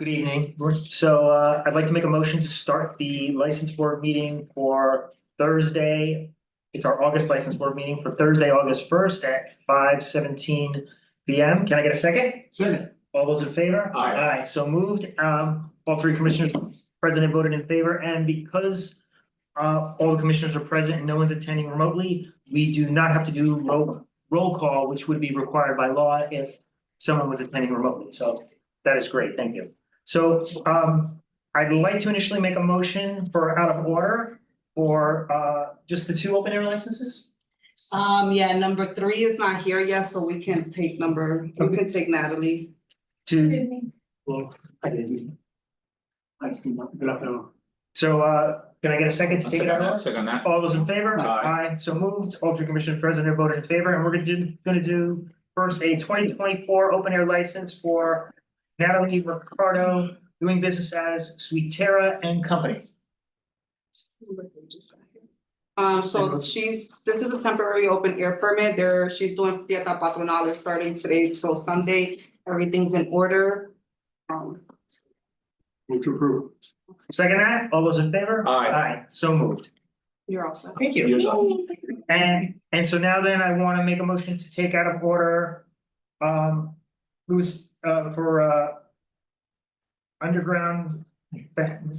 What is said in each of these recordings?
Good evening. So I'd like to make a motion to start the license board meeting for Thursday. It's our August license board meeting for Thursday, August 1st at 5:17 p.m. Can I get a second? Second. All those in favor? Aye. Aye, so moved. All three commissioners present voted in favor, and because all the commissioners are present and no one's attending remotely, we do not have to do roll call, which would be required by law if someone was attending remotely. So that is great. Thank you. So I'd like to initially make a motion for out of order for just the two open air licenses. Yeah, number 3 is not here yet, so we can take we can take Natalie. Well, I didn't. So can I get a second to take it out of order? Second that. All those in favor? Aye. So moved. All three commissioners present have voted in favor, and we're gonna do first a 2024 open air license for Natalie Mercado, doing business as Sweetera and Company. So this is a temporary open air permit. She's doing Fiesta Patronal starting today till Sunday. Everything's in order. Move to approve. Second that, all those in favor? Aye. Aye, so moved. You're all set. Thank you. And so now then I want to make a motion to take out of order, for underground. I'm having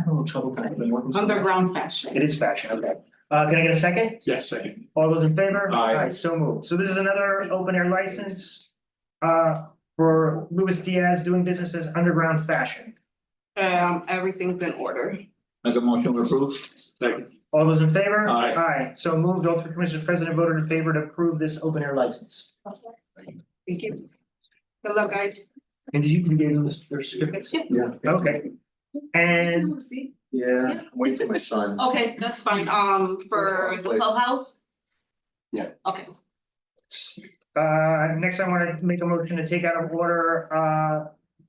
a little trouble connecting. Underground fashion. It is fashion, okay. Can I get a second? Yes, second. All those in favor? Aye. So moved. So this is another open air license for Diaz doing business as Underground Fashion. Everything's in order. Make a motion to approve. Second. All those in favor? Aye. Aye. So moved. All three commissioners present voted in favor to approve this open air license. Thank you. Good luck, guys. And did you give them their certificates? Yeah. Okay. And Yeah, I'm waiting for my son. Okay, that's fine. For the Please. clubhouse? Yeah. Okay. next I want to make a motion to take out of order,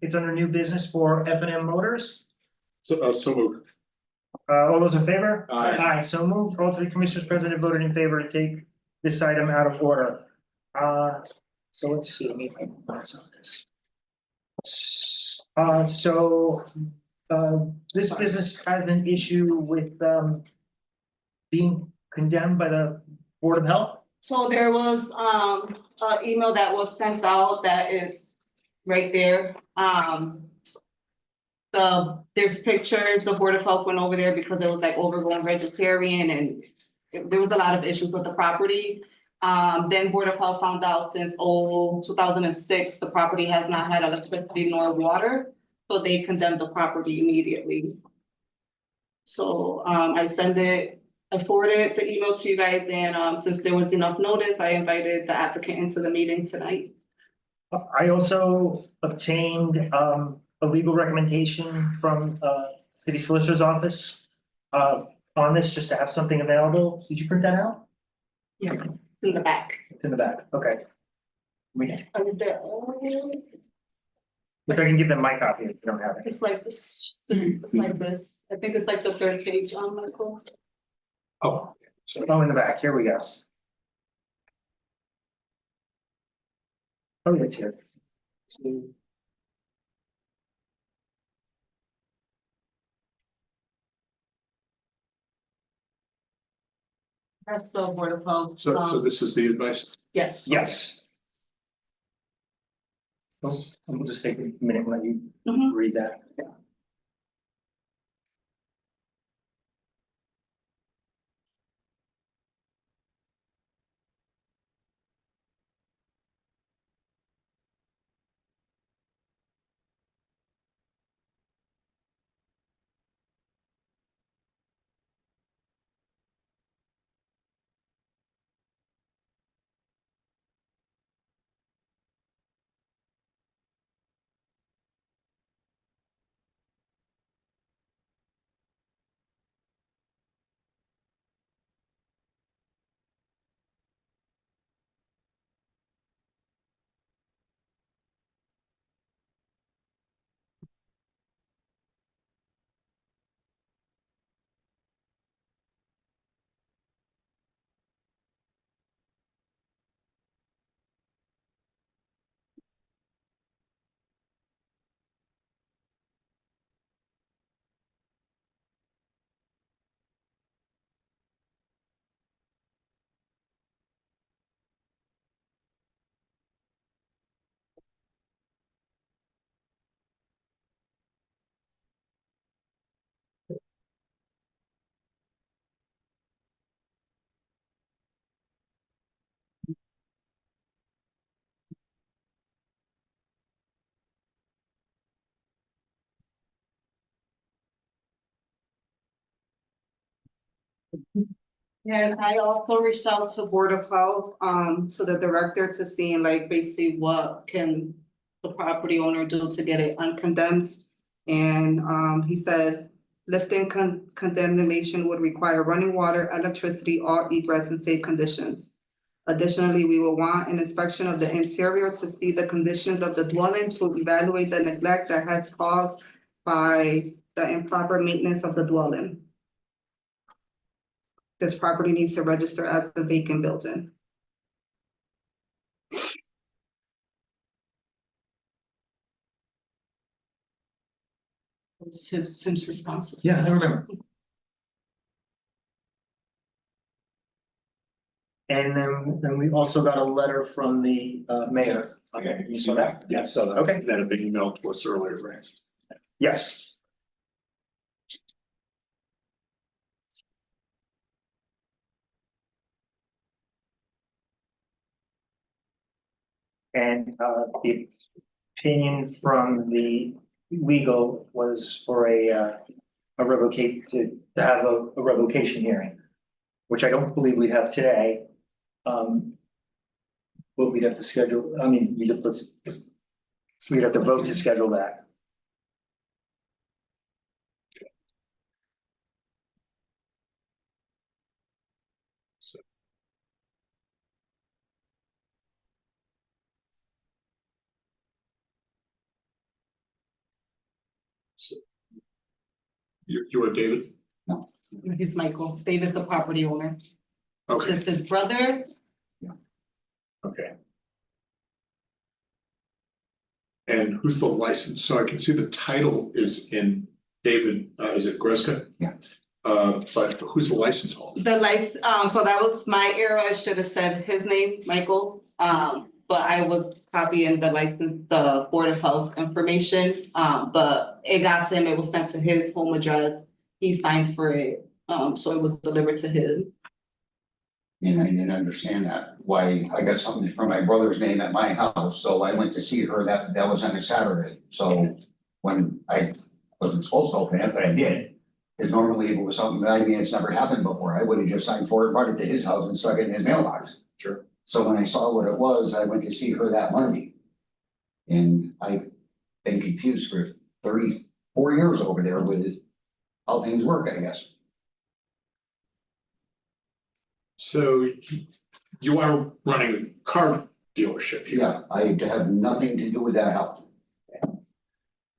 it's under new business for F&M Motors. So moved. All those in favor? Aye. Aye, so moved. All three commissioners present have voted in favor to take this item out of order. So let's see, let me make notes on this. This business has an issue with, being condemned by the Board of Health. So there was an email that was sent out that is right there. There's pictures, the Board of Health went over there because it was like overgrown vegetarian and there was a lot of issues with the property. Then Board of Health found out since 2006, the property has not had electricity nor water, so they condemned the property immediately. So I forwarded the email to you guys, and since there was enough notice, I invited the applicant into the meeting tonight. I also obtained a legal recommendation from city solicitor's office on this, just to have something available. Did you print that out? Yes, in the back. It's in the back, okay. We can, It's if I can give them my copy if you don't have it. like this, it's like this. I think it's like the 3rd page on Michael. Oh. Oh, in the back, here we go. Oh, it's here. That's the Board of Health. So this is the advice. Yes. Yes. Well, we'll just take a minute and let you Mhm. read that. And I also reached out to Board of Health, to the director to see like basically what can the property owner do to get it uncondemned. And, he said lifting condemnation would require running water, electricity, all egress in safe conditions. Additionally, we will want an inspection of the interior to see the conditions of the dwelling to evaluate the neglect that has caused by the improper maintenance of the dwelling. This property needs to register as a vacant building. What's his response? Yeah, I remember. And then we also got a letter from the mayor. Okay, you saw that? Yeah, so that. Okay. That a big email to us earlier, right? Yes. And the opinion from the legal was for a revocate to have a revocation hearing, which I don't believe we'd have today. But we'd have to schedule, I mean, we'd have to vote to schedule that. So. You are David? He's Michael. David's the property owner. Okay, It's his brother. okay. And who's the license? So I can see the title is in David, is it Greska? Yeah. But who's the license holder? The license, so that was my error. I should have said his name, Michael. But I was copying the license, the Board of Health information. But it got to him, it was sent to his home address. He signed for it. So it was delivered to him. And I didn't understand that, why I got something from my brother's name at my house, so I went to see her, that was on a Saturday. So when I wasn't supposed to open it, but I did. Because normally if it was something that, I mean, it's never happened before, I would have just signed for it, brought it to his house and stuck it in his mailbox. Sure. So when I saw what it was, I went to see her that Monday. And I've been confused for 34 years over there with how things work, I guess. So you are running a car dealership here? Yeah, I have nothing to do with that house.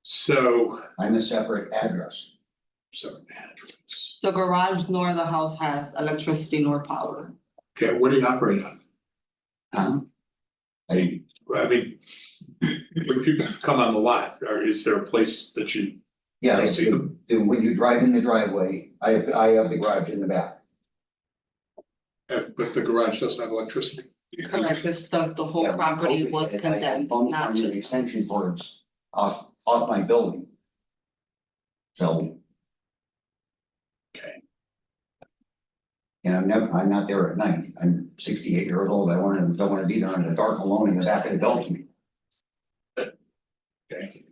So, I'm a separate address. address. The garage nor the house has electricity nor power. Okay, what do you operate on? I mean, when people come on the lot, or is there a place that you? Yeah, I see them. when you drive in the driveway, I have the garage in the back. But the garage doesn't have electricity? Correct, this the whole Yeah, property COVID was hit, I had condemned, bumped not on the just. extension cords off my building. So. Okay. And I'm not there at night, I'm 68 years old, don't wanna be there in the dark alone in the back of the building. Okay.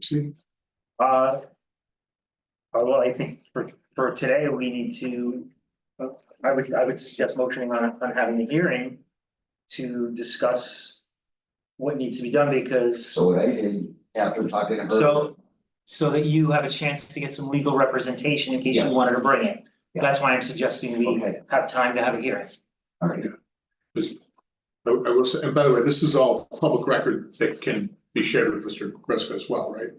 See, Well, I think for today, we need to, I would suggest motioning on having a hearing to discuss what needs to be done, because So what I did after talking to her. so that you have a chance to get some legal representation in case Yes. you wanted to bring it. Yeah. That's why I'm suggesting we Okay. have time to have a hearing. All right, I will say, and by the way, this is all public record that can be shared with Mr. Greska as well, right?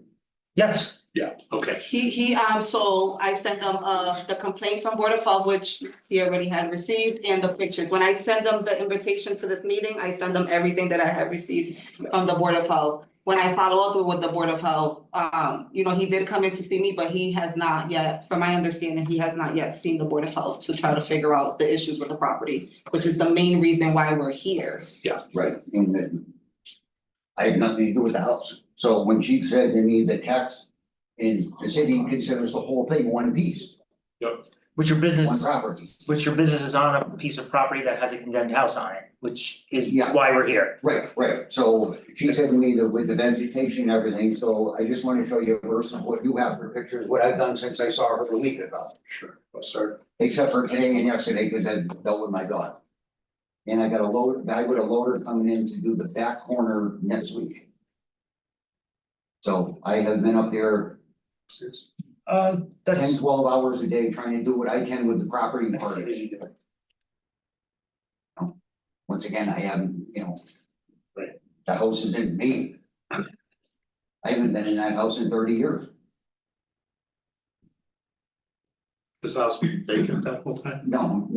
Yes, Yeah, okay. So I sent them the complaint from Board of Health, which he already had received, and the pictures. When I send them the invitation to this meeting, I send them everything that I have received from the Board of Health. When I follow up with the Board of Health, he did come in to see me, but he has not yet, from my understanding, he has not yet seen the Board of Health to try to figure out the issues with the property, which is the main reason why we're here. right, and then. I have nothing to do with the house, so when she said they need the text. And the city considers the whole thing one piece. Yep. Which your one business, property. which your business is on a piece of property that has a condemned house on it, which is Yeah. why we're here. Right, so she said to me that with the vegetation and everything, so I just want to show you a version of what you have for pictures, what I've done since I saw her a week ago. Sure, I'll start. Except for today and yesterday, because I dealt with my dog. And I got a guy with a loader coming in to do the back corner next week. So I have been up there 10, That's. 12 hours a day trying to do what I can with the property part of it. Once again, I haven't, Right. the house isn't me. I haven't been in that house in 30 years. This house been vacant that whole time? No,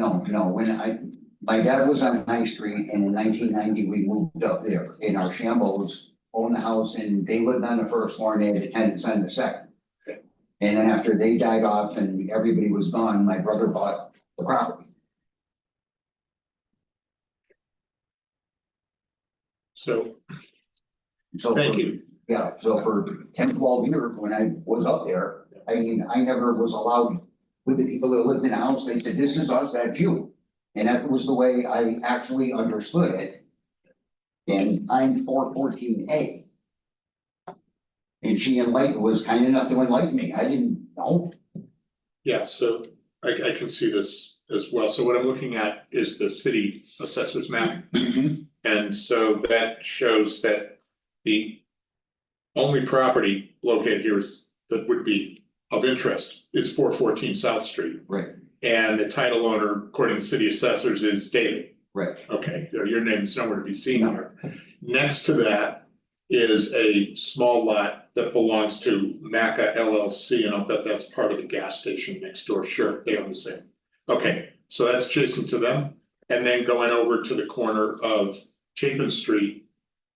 my dad was on High Street and in 1990, we moved up there and our Shambos owned the house and they lived on the first floor and they had the tenants on the second. Okay. And then after they died off and everybody was gone, my brother bought the property. So, So thank for- you. Yeah, so for 10, 12 years, when I was up there, I mean, I never was allowed with the people that lived in the house, they said, this is us, that's you. And that was the way I actually understood it. And I'm 414A. And she was kind enough to enlighten me, I didn't know. Yeah, so I can see this as well. So what I'm looking at is the city assessor's map. And so that shows that the only property located here that would be of interest is 414 South Street. Right, And the title owner, according to city assessors, is David. right, Okay, your name's nowhere to be seen No. here. Next to that is a small lot that belongs to Mckean LLC, and I'll bet that's part of the gas station next door. Sure, they own the same. Okay, so that's adjacent to them. And then going over to the corner of Chapin Street,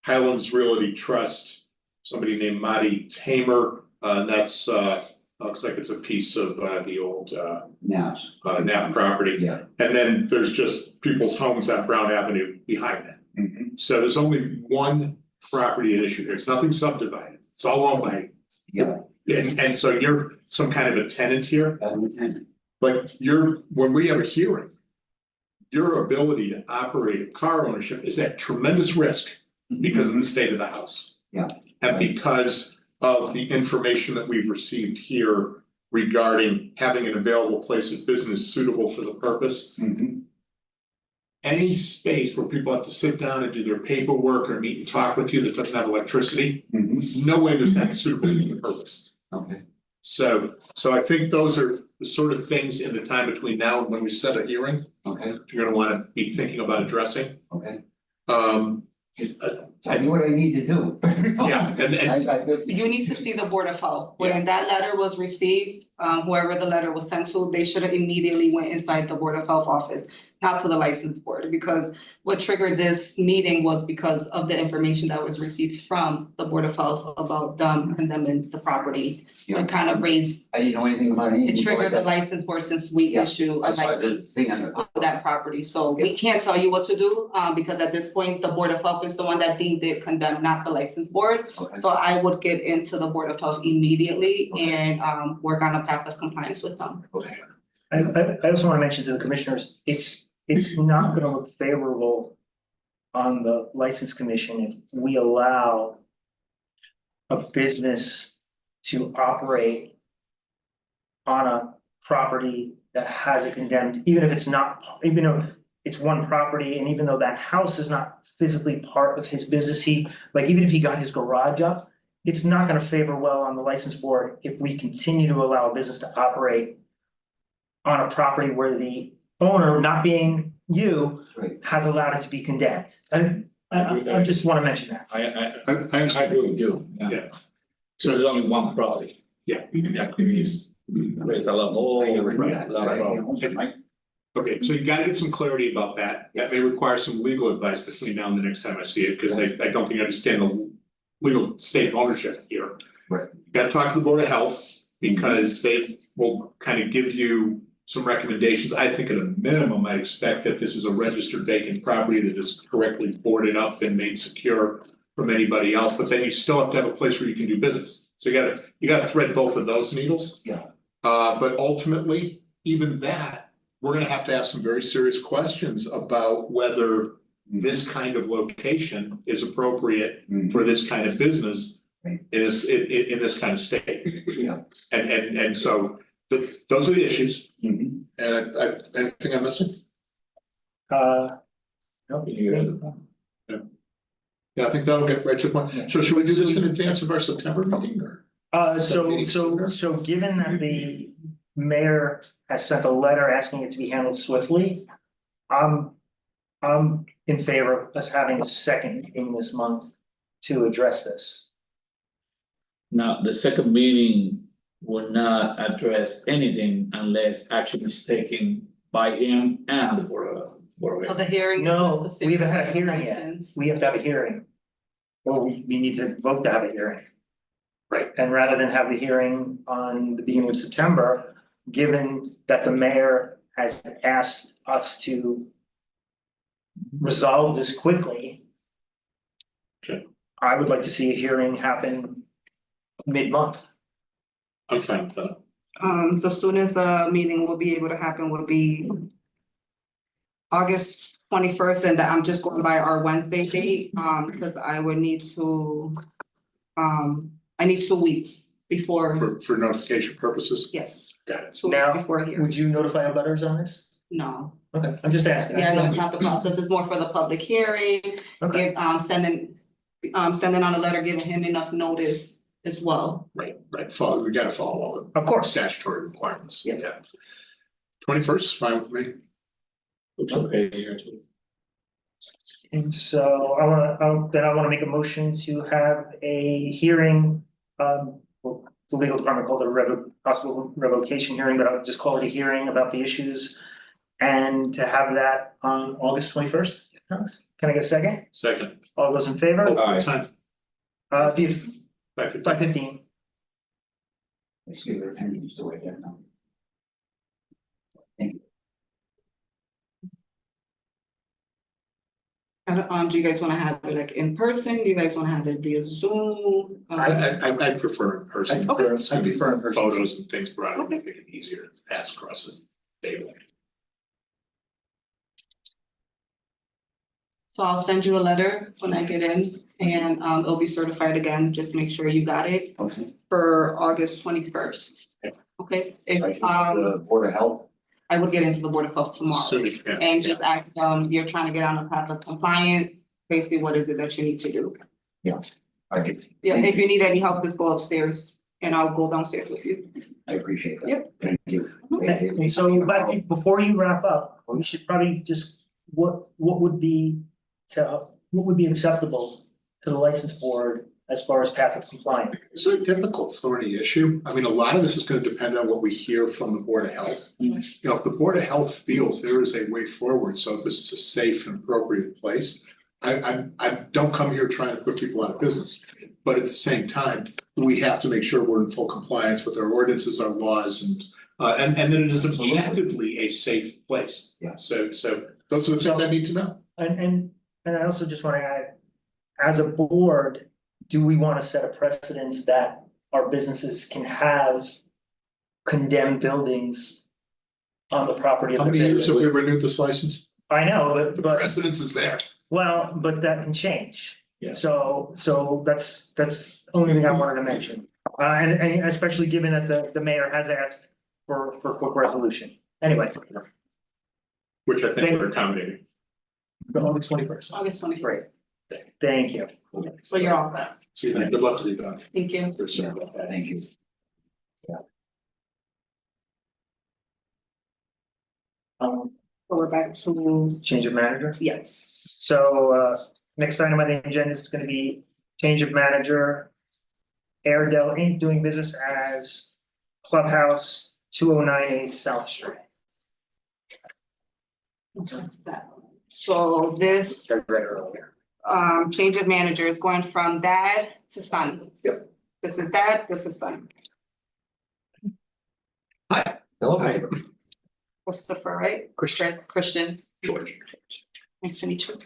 Highlands Realty Trust, somebody named Marty Tamer, and that's looks like it's a piece of the old now, Nap property. yeah. And then there's just people's homes on Brown Avenue behind that. So there's only one property at issue here. It's nothing subdivided. It's all owned by. Yeah. And so you're some kind of a tenant here, And but when we have a hearing, your ability to operate a car ownership is at tremendous risk because of the state of the house. Yeah. And because of the information that we've received here regarding having an available place of business suitable for the purpose. Any space where people have to sit down and do their paperwork or meet and talk with you that doesn't have electricity, no way there's that suitable for the purpose. Okay, So I think those are the sort of things in the time between now and when we set a hearing, okay, you're gonna wanna be thinking about addressing. okay. I Tell me what I need to do. Yeah, and You need to see the Board of Health. When that letter was received, whoever the letter was sent to, they should have immediately went inside the Board of Health office, not to the license board, because what triggered this meeting was because of the information that was received from the Board of Health about them condemning the property. It kind of raised, I didn't know anything about anything. it triggered the license board since we Yeah, issue a I saw the license thing on the. on that property. So we can't tell you what to do, because at this point, the Board of Health is the one that deemed it condemned, not the license board. Okay, So I would get into the Board of Health immediately Okay. and work on a path of compliance with them. okay, I also want to mention to the commissioners, it's not gonna look favorable on the license commission if we allow a business to operate on a property that has a condemned, even if it's not, even though it's one property, and even though that house is not physically part of his business, even if he got his garage up, it's not gonna favor well on the license board if we continue to allow a business to operate on a property where the owner, not being you, Right. has allowed it to be condemned. I just wanna mention that. I agree with you, yeah. Yeah. So there's only one property. Yeah. Yeah, please, there's a lot more. I never knew that. lot of problems. okay, so you gotta get some clarity about that. That may require some legal advice between now and the next time I see it, because I don't think I understand the legal state of ownership here. Right. You gotta talk to the Board of Health, because they will kind of give you some recommendations. I think at a minimum, I expect that this is a registered vacant property that is correctly boarded up and made secure from anybody else, but then you still have to have a place where you can do business. So you gotta thread both of those needles. Yeah. But ultimately, even that, we're gonna have to ask some very serious questions about whether this kind of location is appropriate for this kind of business Right. in this kind of state. Yeah. And so those are the issues. Mhm. And I anything I'm missing? No. Yeah, I think that'll get right to the point. So should we do this in advance of our September meeting or? So given that the mayor has sent a letter asking it to be handled swiftly. I'm in favor of us having a second meeting this month to address this. Now, the second meeting will not address anything unless action is taken by him and the board of. So the hearing. is No, necessary we haven't had a for hearing yet. license. We have to have a hearing. Or we need to vote to have a hearing. Right. And rather than have the hearing on the beginning of September, given that the mayor has asked us to resolve this quickly. Okay. I would like to see a hearing happen mid-month. I'm fine with that. The soonest the meeting will be able to happen would be August 21st, and I'm just going by our Wednesday date, because I would need to, I need 2 weeks before, For notification purposes, yes, got it. 2 weeks Now, before here. Would you notify our butters on this? No, Okay, I'm just asking. yeah, no, it's not the process, it's more for the public hearing, Okay, sending out a letter, giving him enough notice as well. Right, we gotta follow all of the course. statutory requirements, Yeah. yeah. 21st is fine with me. Looks okay here too. And so I wanna make a motion to have a hearing, well, the legal department called it a possible revocation hearing, but I'll just call it a hearing about the issues. And to have that on August 21st. Can I get a second? Second. All those in favor? What time? Be 5:15. 5:15. Let's see if there can be still right there now. Do you guys wanna have it like in person? Do you guys wanna have it via Zoom? I prefer in person. Okay. I prefer in person. Photos and things brought in, Okay. make it easier to pass across the table. So I'll send you a letter when I get in, and it'll be certified again, just make sure you got it Okay. for August 21st. Okay. Okay, Right, if the Board of Health. I would get into the Board of Health tomorrow. Soon as you can. And just ask, you're trying to get on the path of compliance, basically what is it that you need to do? I did. Yeah, Thank if you need any help, just go upstairs and I'll go downstairs with you. I appreciate that. Yep. Thank you. And so, but before you wrap up, we should probably just, what would be acceptable to the license board as far as path of compliance? It's a difficult thorny issue. I mean, a lot of this is gonna depend on what we hear from the Board of Health. You know, if the Board of Health feels there is a way forward, so this is a safe and appropriate place. I don't come here trying to put people out of business, but at the same time, we have to make sure we're in full compliance with our ordinances, our laws, and that it is objectively a safe place. Yeah. So those are the things I need to know. And I also just wanna add, as a board, do we wanna set a precedence that our businesses can have condemned buildings on the property of How their many years have business? we renewed this license? I know, The but precedence is there. well, but that can change. Yeah. So that's the only thing I wanted to mention. And especially given that the mayor has asked for quick resolution. Anyway, Which I think we're accommodating. August 21st. August 21st. Thank you. So you're all set. So good luck to you, Don. Thank you. We're sorry about that. Thank you. So we're back to, Change of manager. yes. So next item on the agenda is gonna be change of manager. Air-Dell Inc. doing business as ClubHouse, 209A South Street. So this, I read earlier. change of manager is going from dad to son. Yep. This is dad, this is son. Hello. Hi. Christopher, right? Christian. George. Nice to meet you.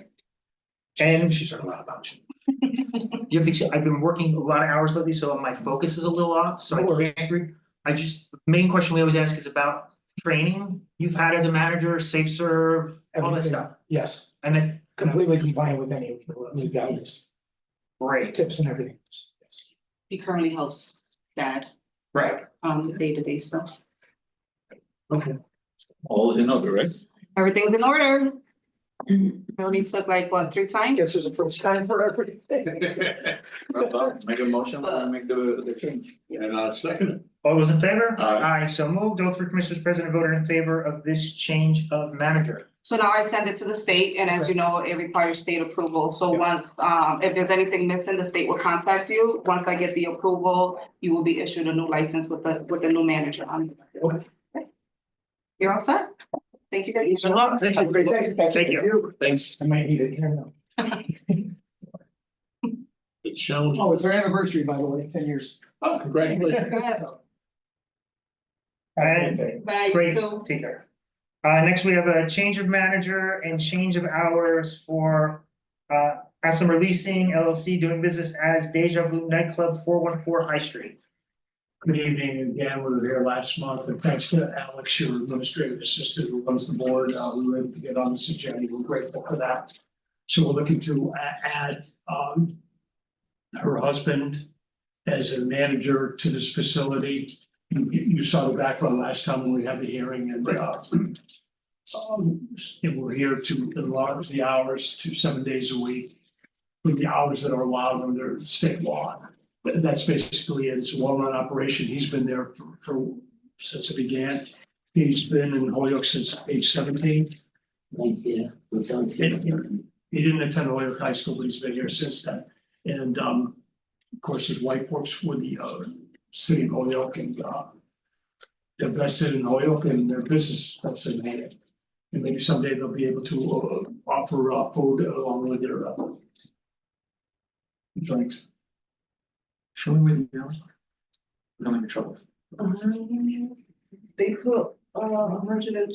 And she's heard a lot about you. You have to, I've been working a lot of hours lately, so my focus is a little off, so I can't. I just, main question we always ask is about training you've had as a manager, safe serve, all that Everything. stuff? Yes, And then, completely compliant with any of the guidance, great, tips and everything. Yes. He currently helps dad, right, with day-to-day stuff. okay. All in order, right? Everything's in order. Only took like, what, 3 times? Guess there's a first time for everything. Make a motion, make the change. And second, All those in favor? Aye. So moved. All 3 commissioners present voted in favor of this change of manager. So now I send it to the state, and as you know, it requires state approval. So once, if there's anything missing, the state will contact you. Once I get the approval, you will be issued a new license with the new manager on. Okay. You're all set? Thank you guys. So long. Thank Have a great day. Thank you. thanks. I might need it here now. The challenge. Oh, it's our anniversary, by the way, 10 years. Oh, congratulations. And Bye. great, take care. Next, we have a change of manager and change of hours for Acemar Leasing LLC doing business as Deja-VU nightclub 414 High Street. Good evening again. We were here last month, and thanks to Alex, your administrative assistant who runs the board, we were able to get on this agenda. We're grateful for that. So we're looking to add her husband as a manager to this facility. You saw the background last time when we had the hearing, and we're here to enlarge the hours to 7 days a week with the hours that are allowed under state law. That's basically it. It's a well-run operation. He's been there for since it began. He's been in Holyoke since age 17. He didn't attend Holyoke High School, but he's been here since then. And of course, his wife works for the city of Holyoke, and they're vested in Holyoke, and their business is vested in Holyoke. And maybe someday they'll be able to offer food along with their drinks. Show me where the hours are. I'm in trouble. They put 100 and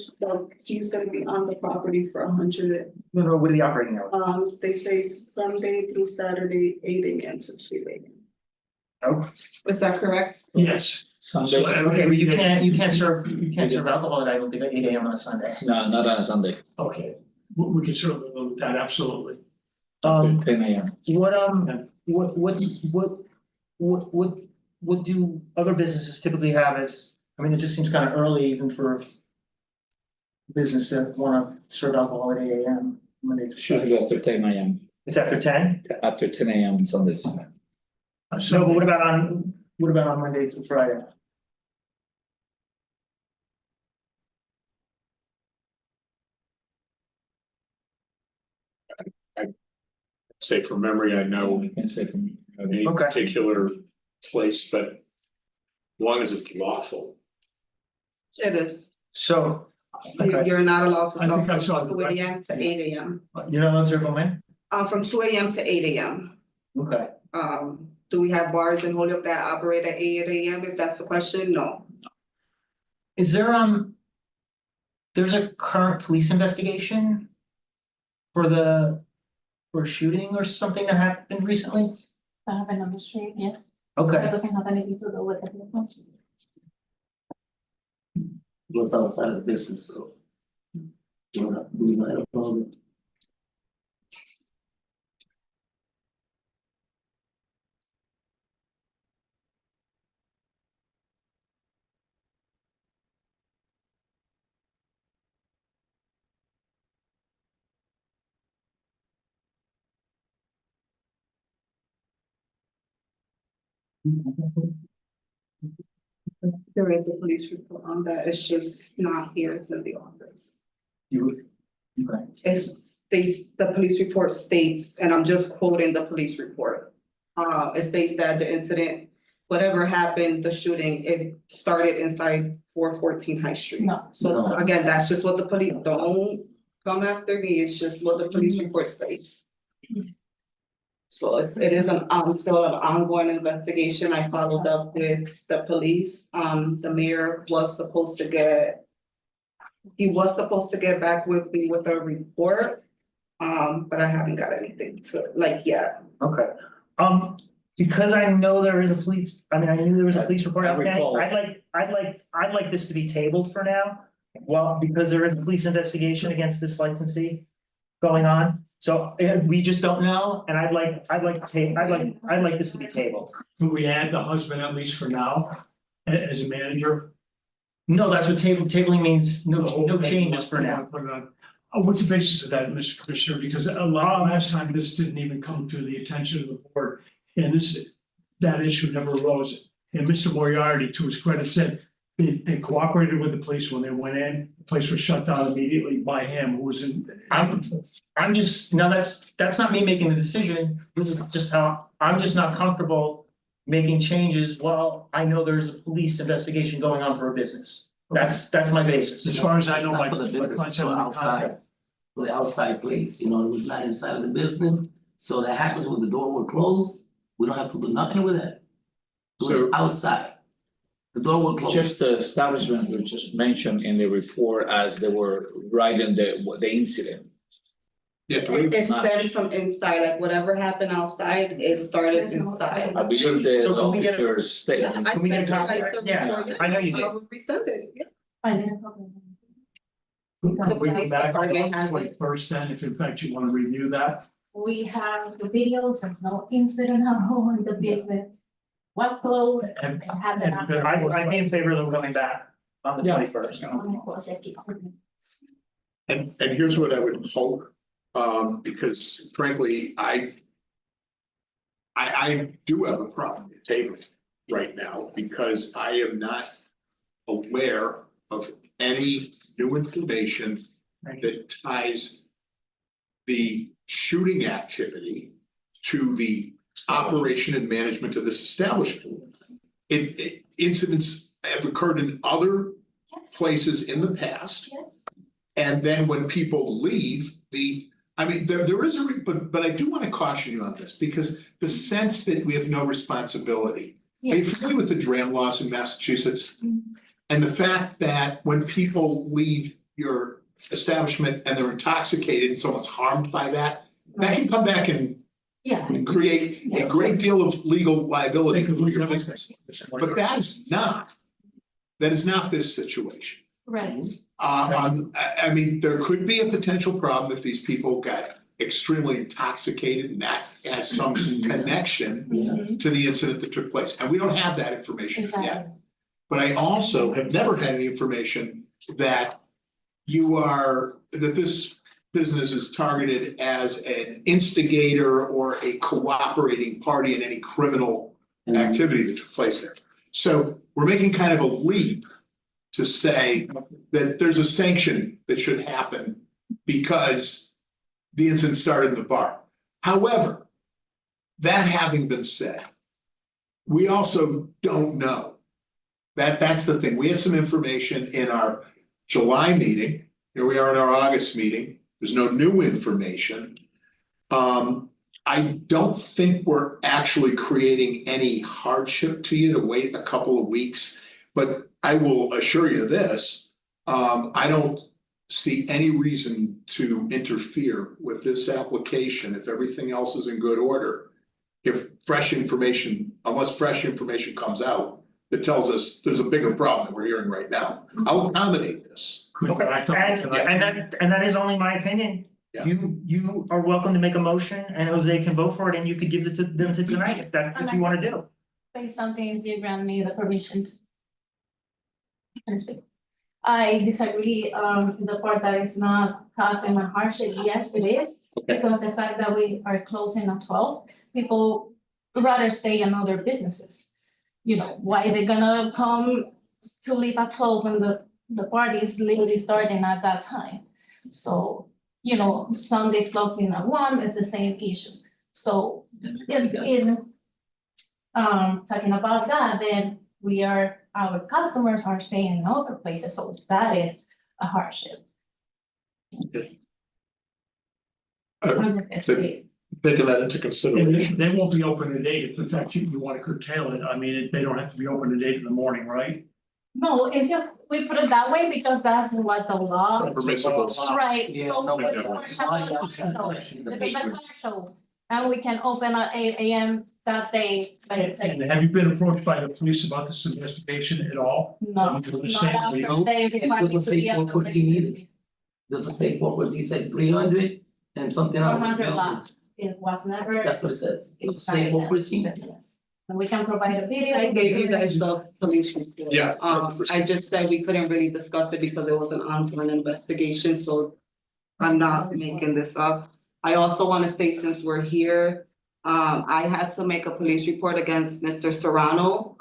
he's gonna be on the property for 100. No, what are the operating hours? They say Sunday through Saturday, 8 AM to 2 AM. Oh, Is that correct? Yes. Sunday, okay, but you can't serve alcohol at I don't think at 8 AM on a Sunday. no, not on a Sunday, Okay, we can certainly look at that, absolutely. after 10 AM. What do other businesses typically have as, I mean, it just seems kind of early even for business to wanna serve alcohol at 8 AM. Monday through Friday. Usually after 10 AM, It's after 10? after 10 AM on Sundays. No, but what about on Mondays and Friday? Say from memory, I know We can say from. any Okay. particular place, but as long as it's lawful. It is. So, okay, You're not allowed to I think I start saw from the 2 AM to 8 AM. you know, those are going, From 2 AM to 8 AM. okay. Do we have bars in Holyoke that operate at 8 AM? If that's the question, no. Is there, there's a current police investigation for a shooting or something that happened recently? I haven't on the street yet. Okay. That doesn't have anything to do with the vehicles. Was outside of business, so. We might have known. There is a police report on that. It's just not here. It's in the office. You would, okay. The police report states, and I'm just quoting the police report. It states that the incident, whatever happened, the shooting, it started inside 414 High Street. No. So again, that's just what the police, don't come after me, it's just what the police report states. So it is still an ongoing investigation. I followed up with the police. The mayor was supposed to get. He was supposed to get back with me with a report. But I haven't got anything to yet. Okay, because I know there is a police, I mean, I knew there was a police report I outstanding, recall. I'd like this to be tabled for now. Well, because there is a police investigation against this licensee going on, so we just don't know, and I'd like this to be tabled. Can we add the husband at least for now, as a manager? No, that's what tabling means, no, The whole no thing, changes for now. put it on. What's the basis of that, Mr. Commissioner? Because last time this didn't even come to the attention of the board, and that issue never arose. And Mr. Moriarty, to his credit, said they cooperated with the police when they went in. The place was shut down immediately by him, who was in. I'm just, no, that's not me making the decision, this is just how, I'm just not comfortable making changes while I know there's a police investigation going on for a business. That's my basis. As far as I It's know, not my for the business, clients it's have for no outside. contact. For the outside place, you know, it was not inside of the business, so that happens when the door will close, we don't have to do nothing with that. Do So- it outside. The door will close. Just the establishment was just mentioned in the report as they were writing the incident. Yeah, do we, It stemmed from inside, like whatever happened outside, it started inside. I believe the So can we get a- officer's statement. Can we get a sent copy? you guys the Yeah, report, yeah. I know you did. I will resend it, yeah. I didn't know. Can we go back on Department has August it. 21st then, if in fact you wanna review that? We have the videos, there's no incident at all in the business. Was closed And- and had an. and better- I'd be in favor of them coming back on the Yeah. 21st. and here's what I would hope, because frankly, I do have a problem with tabling right now, because I am not aware of any new information that ties the shooting activity to the operation and management of this establishment. Incidents have occurred in other places in the past. Yes. And then when people leave, there is but I do want to caution you on this, because the sense that we have no responsibility. Are you familiar with the dram laws in Massachusetts? And the fact that when people leave your establishment and they're intoxicated and someone's harmed by that, that can come back and Yeah. create a great deal of legal liability Think of for your legal business. But that is not this situation. Right. I mean, there could be a potential problem if these people got extremely intoxicated and that has some connection Mhm. to the incident that took place, and we don't have that information yet. Exactly. But I also have never had any information that that this business is targeted as an instigator or a cooperating party in any criminal activity that took place there. So we're making kind of a leap to say that there's a sanction that should happen because the incident started in the bar. However, that having been said, we also don't know. That's the thing. We have some information in our July meeting. Here we are in our August meeting. There's no new information. I don't think we're actually creating any hardship to you to wait a couple of weeks, but I will assure you this, I don't see any reason to interfere with this application if everything else is in good order. Unless fresh information comes out that tells us there's a bigger problem that we're hearing right now. I'll accommodate this. Could Okay, act on it tonight. and that is only my opinion. Yeah. You are welcome to make a motion and Jose can vote for it and you could give it to them to tonight if that's what you wanna do. Say something if you grant me the permission. Can I speak? I disagree, the part that it's not causing a hardship, yes, it is. Okay. Because the fact that we are closing at 12, people rather stay in other businesses. You know, why they gonna come to leave at 12 when the party is literally starting at that time? So, you know, Sunday's closing at 1 is the same issue. So in talking about that, then our customers are staying in other places, so that is a hardship. Taking that into And consideration. they won't be open at 8 if in fact you wanna curtail it. I mean, they don't have to be open at 8 in the morning, right? No, it's just, we put it that way because that's what the law, Permissible. right? Yeah, So no, we no, work it's at not the like that. commercial, Actually, the this is a papers. commercial, and we can open at 8 AM that they, like, say, And have you been approached by the police about this investigation at all? no, You not understand, after you know? they require me to be at the 414 either. Does it say 414 says 300 and something else? 400 lot. It was never. That's what it says. Does it say 414? Yes. And we can provide a video. I gave you guys the police report. Yeah. I just said we couldn't really discuss it because it was an ongoing investigation, so I'm not making this up. I also wanna say, since we're here, I had to make a police report against Mr. Serrano,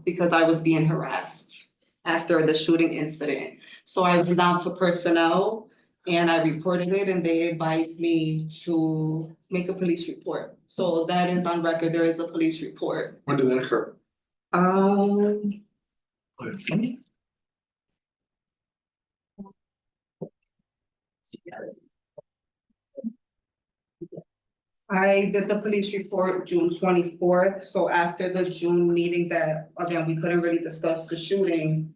because I was being harassed after the shooting incident. So I went down to personnel and I reported it, and they advised me to make a police report. So that is on record, there is a police report. When did that occur? I did the police report June 24th, so after the June meeting that, again, we couldn't really discuss the shooting.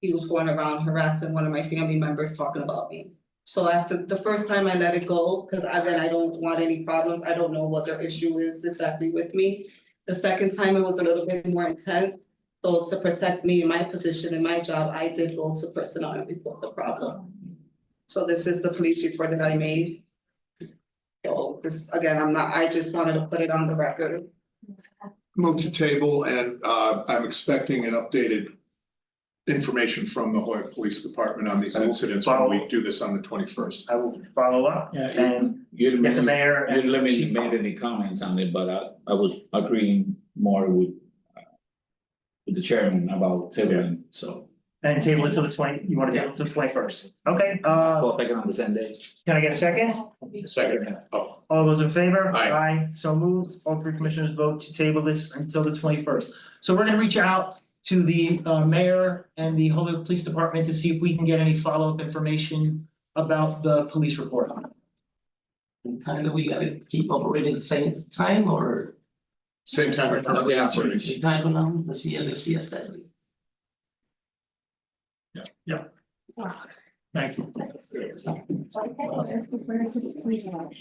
He was going around harassing one of my family members, talking about me. So after the first time I let it go, because again, I don't want any problems, I don't know what their issue is exactly with me. The second time it was a little bit more intense, so to protect me in my position in my job, I did go to personnel and report the problem. So this is the police report that I made. So this, again, I just wanted to put it on the record. Move to table, and I'm expecting an updated information from the Holyoke Police Department on these I will incidents when we follow- do this on the 21st. I will follow up Yeah, and you get the didn't, mayor you and didn't let me chief. make any comments on it, but I was agreeing more with the chairman about tabling, so. And table it till the 20, you wanna table it till the 21st? Okay, Well, taken on the same day. can I get a second? Second, oh, All those in favor? Aye. So moved. All three commissioners vote to table this until the 21st. So we're gonna reach out to the mayor and the Holyoke Police Department to see if we can get any follow-up information about the police report. And time that we gotta keep operating at the same time or? same time. we're currently operating. She time for now, but she has that. Thank you.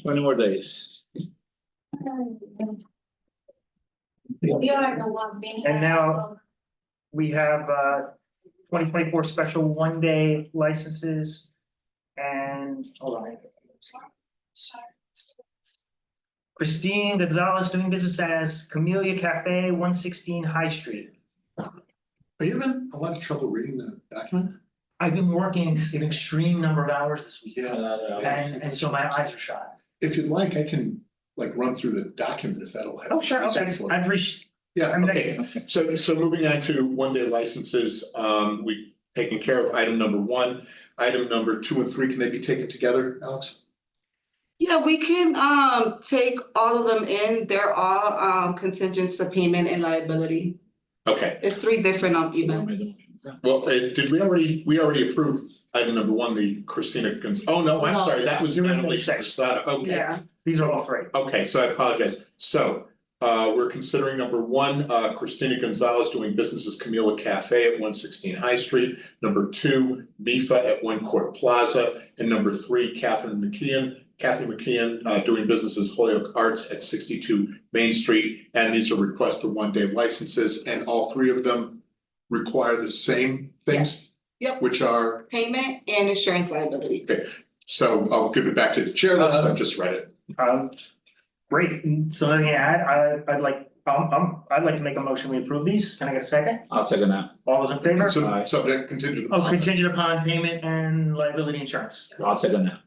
20 more days. We are the ones being. And now- We have 2024 special one-day licenses. And hold on. Christine Gonzalez doing business as Camilia Café, 116 High Street. Are you having a lot of trouble reading the document? I've been working an extreme number of hours this week. Yeah. And so my eyes are shot. If you'd like, I can like run through the document if that'll help. Oh, sure, okay, I've reached. Yeah, I'm okay, so moving on to one-day licenses, we've taken care of item number 1. Item number 2 and 3, can they be taken together, Alex? Yeah, we can take all of them in. They're all contingent to payment and liability. Okay, It's 3 different events. well, did we already approve item number 1, the Cristina oh, no, I'm No. sorry, that was You were in Natalie section. Cristina, okay. Yeah, These are all three. Okay, so I apologize. So, we're considering number 1, Cristina Gonzalez doing business as Camilia Café at 116 High Street. Number 2, MIFA at One Court Plaza. And number 3, Kathy Mckean, doing business as Holyoke Arts at 62 Main Street. And these are requests for one-day licenses, and all 3 of them require the same things? Yep. Which are, payment and insurance liability. so I'll give it back to the chair, I just read it. Great, so nothing to add, I'd like to make a motion, we approve these, can I get a second? I'll second that. All those in favor? So subject contingent. Oh, upon- contingent upon payment and liability insurance. I'll second that.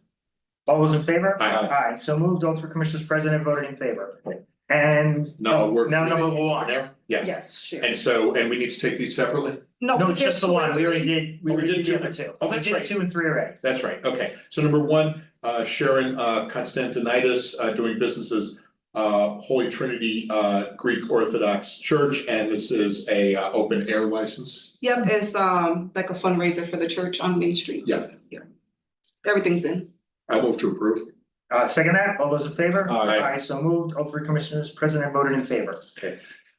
All those in favor? Aye. Aye, so moved, all 3 commissioners present and voted in favor. And No, we're. now number 1. There? Yeah, Yes, sure. and we need to take these separately? No, we it's did just the 2 one, and we already 3. did, we Oh, we already did did the 2. other 2. Oh, that's We right. did 2 and 3 already. That's right, okay. So number 1, Sharon Konstantinidis, doing business as Holy Trinity Greek Orthodox Church, and this is a open air license. Yep, it's like a fundraiser for the church on Main Street. Yeah. Everything's in. I move to approve. Second that, all those in favor? Aye. So moved, all 3 commissioners present and voted in favor. Okay.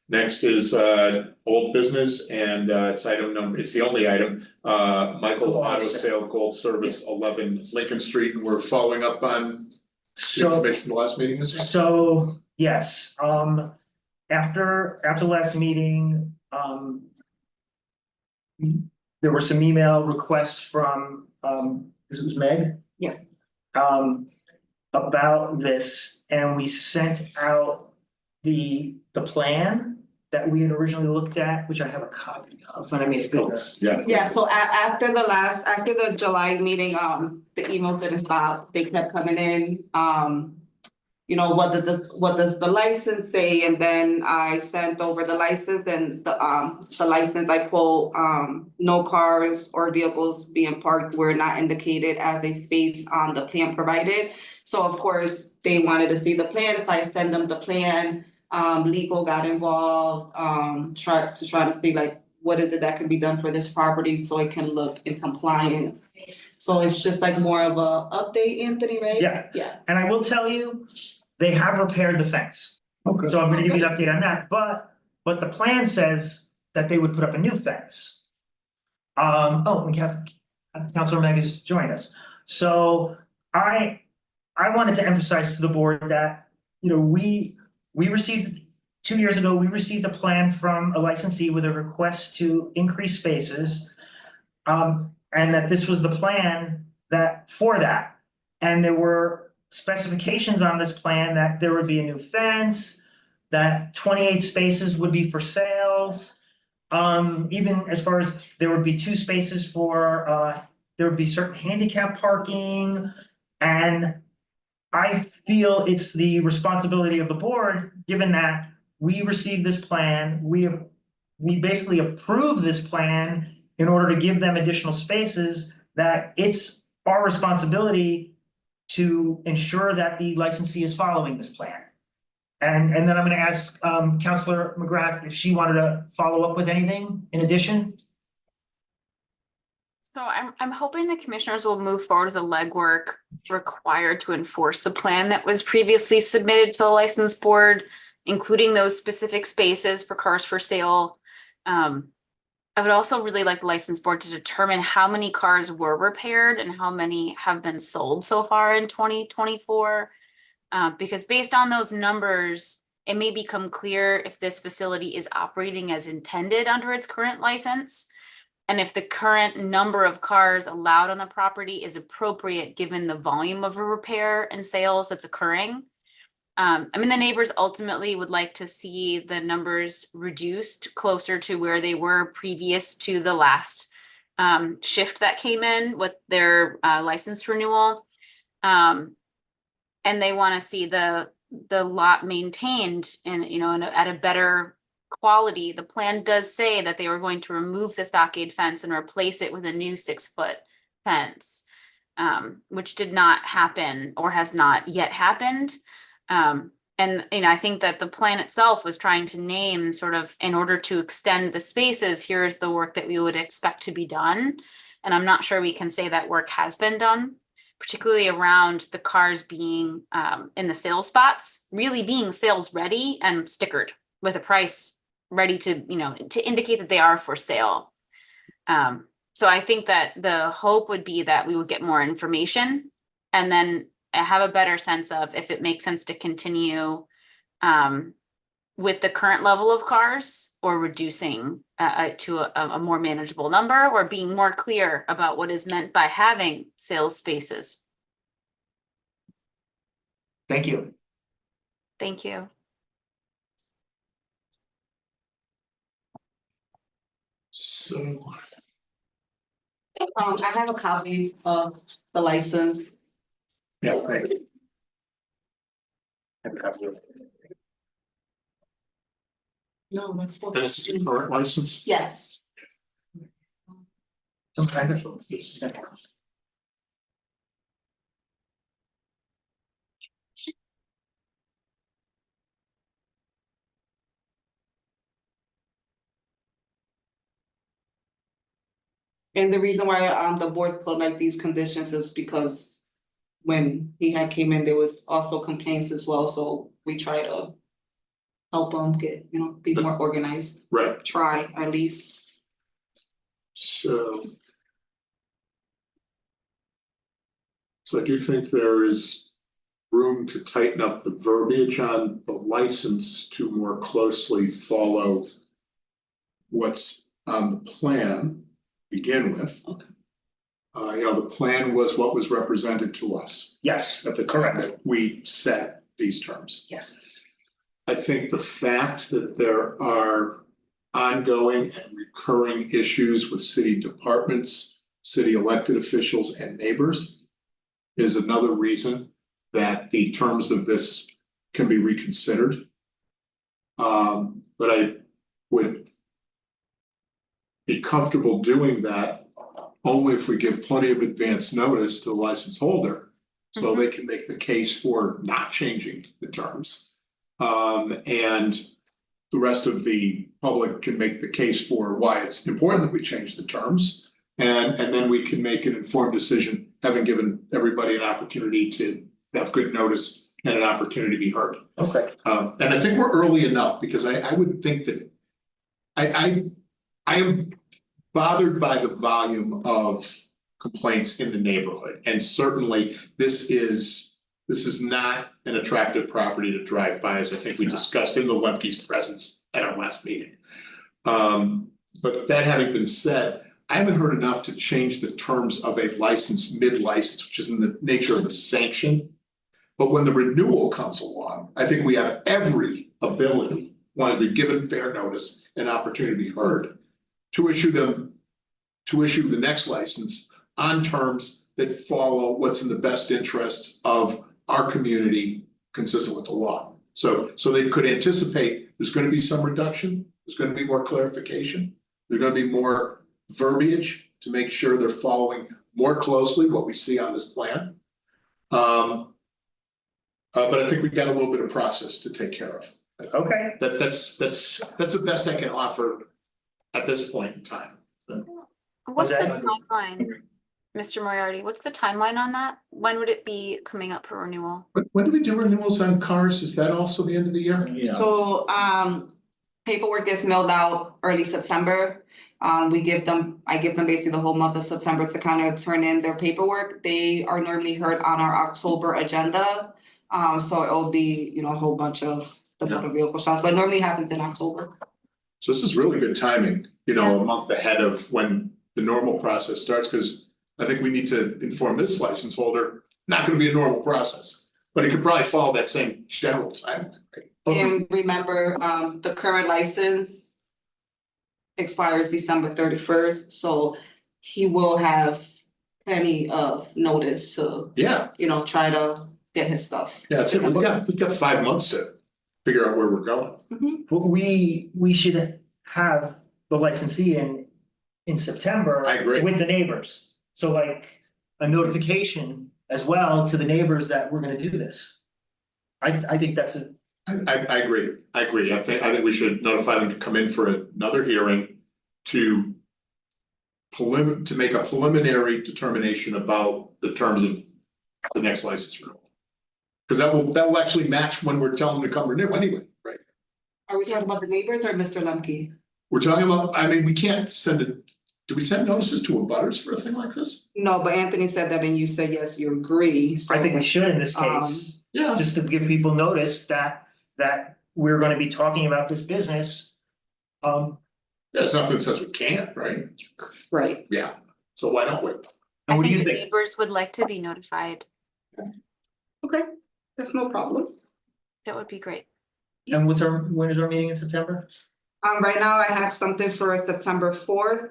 Next is old business, and it's the only item, Michael Auto Sale Gold Service 11 Lincoln Street, and we're following up on the So. information from the last meeting, is it? So, yes, after last meeting, there were some email requests from, this was Meg? Yes. About this, and we sent out the plan that we had originally looked at, which I have a copy of, and I made a good note. Yeah. Yeah, so after the July meeting, the emails didn't stop, they kept coming in, what does the license say? And then I sent over the license and the license, I quote, no cars or vehicles being parked were not indicated as a space on the plan provided. So of course, they wanted to see the plan. If I send them the plan, legal got involved, try to see like, what is it that can be done for this property so it can look in compliance? So it's just like more of a update, Anthony, right? Yeah. Yeah. And I will tell you, they have repaired the fence. Okay. So I'm gonna give you an update on that, but the plan says that they would put up a new fence. And Councilor Meg has joined us. So I wanted to emphasize to the board that, we received, 2 years ago, we received a plan from a licensee with a request to increase spaces. And that this was the plan for that. And there were specifications on this plan that there would be a new fence, that 28 spaces would be for sales. Even as far as there would be 2 spaces for, there would be certain handicap parking. And I feel it's the responsibility of the board, given that we received this plan, we basically approved this plan in order to give them additional spaces, that it's our responsibility to ensure that the licensee is following this plan. And then I'm gonna ask Councilor McGrath if she wanted to follow up with anything in addition. So I'm hoping the commissioners will move forward with the legwork required to enforce the plan that was previously submitted to the license board, including those specific spaces for cars for sale. I would also really like the license board to determine how many cars were repaired and how many have been sold so far in 2024. Because based on those numbers, it may become clear if this facility is operating as intended under its current license, and if the current number of cars allowed on the property is appropriate given the volume of a repair and sales that's occurring. The neighbors ultimately would like to see the numbers reduced closer to where they were previous to the last shift that came in with their license renewal. And they want to see the lot maintained and, at a better quality. The plan does say that they were going to remove the stockade fence and replace it with a new 6-foot fence, which did not happen or has not yet happened. I think that the plan itself was trying to name sort of, in order to extend the spaces, here's the work that we would expect to be done. And I'm not sure we can say that work has been done, particularly around the cars being in the sales spots, really being sales ready and stickered with a price ready to, to indicate that they are for sale. So I think that the hope would be that we would get more information and then have a better sense of if it makes sense to continue with the current level of cars or reducing to a more manageable number, or being more clear about what is meant by having sales spaces. Thank you. Thank you. So, I have a copy of the license. yeah, right. Have a copy of it. No, that's for. And this is the current license? Yes. Okay. And the reason why the board put like these conditions is because when he had came in, there was also complaints as well, so we try to help them get, be more organized, Right, try at least. so. So I do think there is room to tighten up the verbiage on the license to more closely follow what's on the plan to begin with. Okay. The plan was what was represented to us Yes, at the time correct. that we set these terms. Yes. I think the fact that there are ongoing and recurring issues with city departments, city elected officials and neighbors is another reason that the terms of this can be reconsidered. But I would be comfortable doing that only if we give plenty of advance notice to the license holder. So they can make the case for not changing the terms. And the rest of the public can make the case for why it's important that we change the terms. And then we can make an informed decision, having given everybody an opportunity to have good notice and an opportunity to be heard. Okay. And I think we're early enough because I would think that I am bothered by the volume of complaints in the neighborhood. And certainly this is not an attractive property to drive by, as I think we discussed in the Lemke's presence at our last meeting. But that having been said, I haven't heard enough to change the terms of a license mid-license, which is in the nature of a sanction. But when the renewal comes along, I think we have every ability, once we've given fair notice and opportunity to be heard, to issue the next license on terms that follow what's in the best interests of our community consistent with the law. So they could anticipate there's going to be some reduction, there's going to be more clarification, there's going to be more verbiage to make sure they're following more closely what we see on this plan. But I think we've got a little bit of process to take care of. Okay. That's the best I can offer at this point in time. What's the Okay. timeline, Mr. Moriarty? What's the timeline on that? When would it be coming up for renewal? When do we do renewals on cars? Is that also the end of the year? Yeah. So, paperwork gets mailed out early September. I give them basically the whole month of September to kind of turn in their paperwork. They are normally heard on our October agenda. So it'll be, a whole bunch of the motor vehicle shops, but it normally happens in October. So this is really good timing, a month ahead of when the normal process starts, because I think we need to inform this license holder, not gonna be a normal process. But it could probably follow that same general timeline, right? And remember, the current license expires December 31st, so he will have plenty of notice to, Yeah, try to get his stuff. yeah, it's, we've got 5 months to figure out where we're going. But we should have the licensee in September. I agree. With the neighbors. So like a notification as well to the neighbors that we're gonna do this. I think that's a, I agree. I think we should notify them to come in for another hearing to make a preliminary determination about the terms of the next license renewal. Because that will actually match when we're telling them to come renew anyway, right? Are we talking about the neighbors or Mr. Lemke? We're talking about, we can't do we send notices to abutters for a thing like this? No, but Anthony said that and you said, yes, you agree. I think we should in this case, Yeah. just to give people notice that we're gonna be talking about this business. There's nothing that says we can't, right? Right. Yeah, so why don't we? And what do you the think? neighbors would like to be notified. Okay, that's no problem. That would be great. And when is our meeting in September? Right now I have something for September 4th.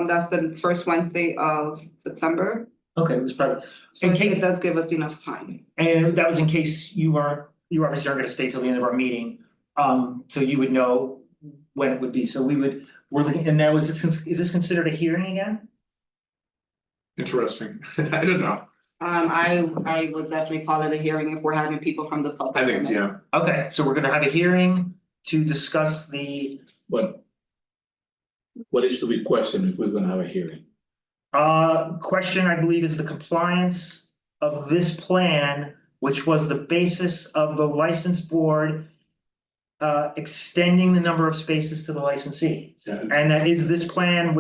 That's the first Wednesday of September. Okay, it was probably, So In it case- does give us enough time. and that was in case you obviously aren't gonna stay till the end of our meeting. So you would know when it would be, so we're looking, and now is this considered a hearing again? Interesting. I don't know. I would definitely call it a hearing if we're having people from the public. I think, yeah. Okay, so we're gonna have a hearing to discuss What is to be questioned if we're gonna have a hearing? question, I believe, is the compliance of this plan, which was the basis of the license board extending the number of spaces to the licensee. Yeah. And that is this plan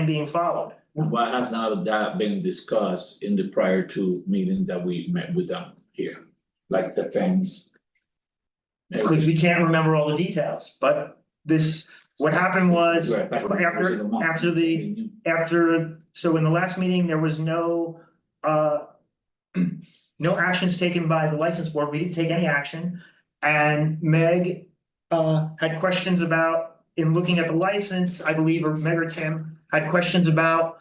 being followed? Why has not that been discussed in the prior two meetings that we met with them here? Like the fence? Because we can't remember all the details, but this, what happened was, Right, back in the first of the month, after the- something new. so in the last meeting, there was no no actions taken by the license board, we didn't take any action. And Meg had questions about, in looking at the license, I believe, or Meg or Tim had questions about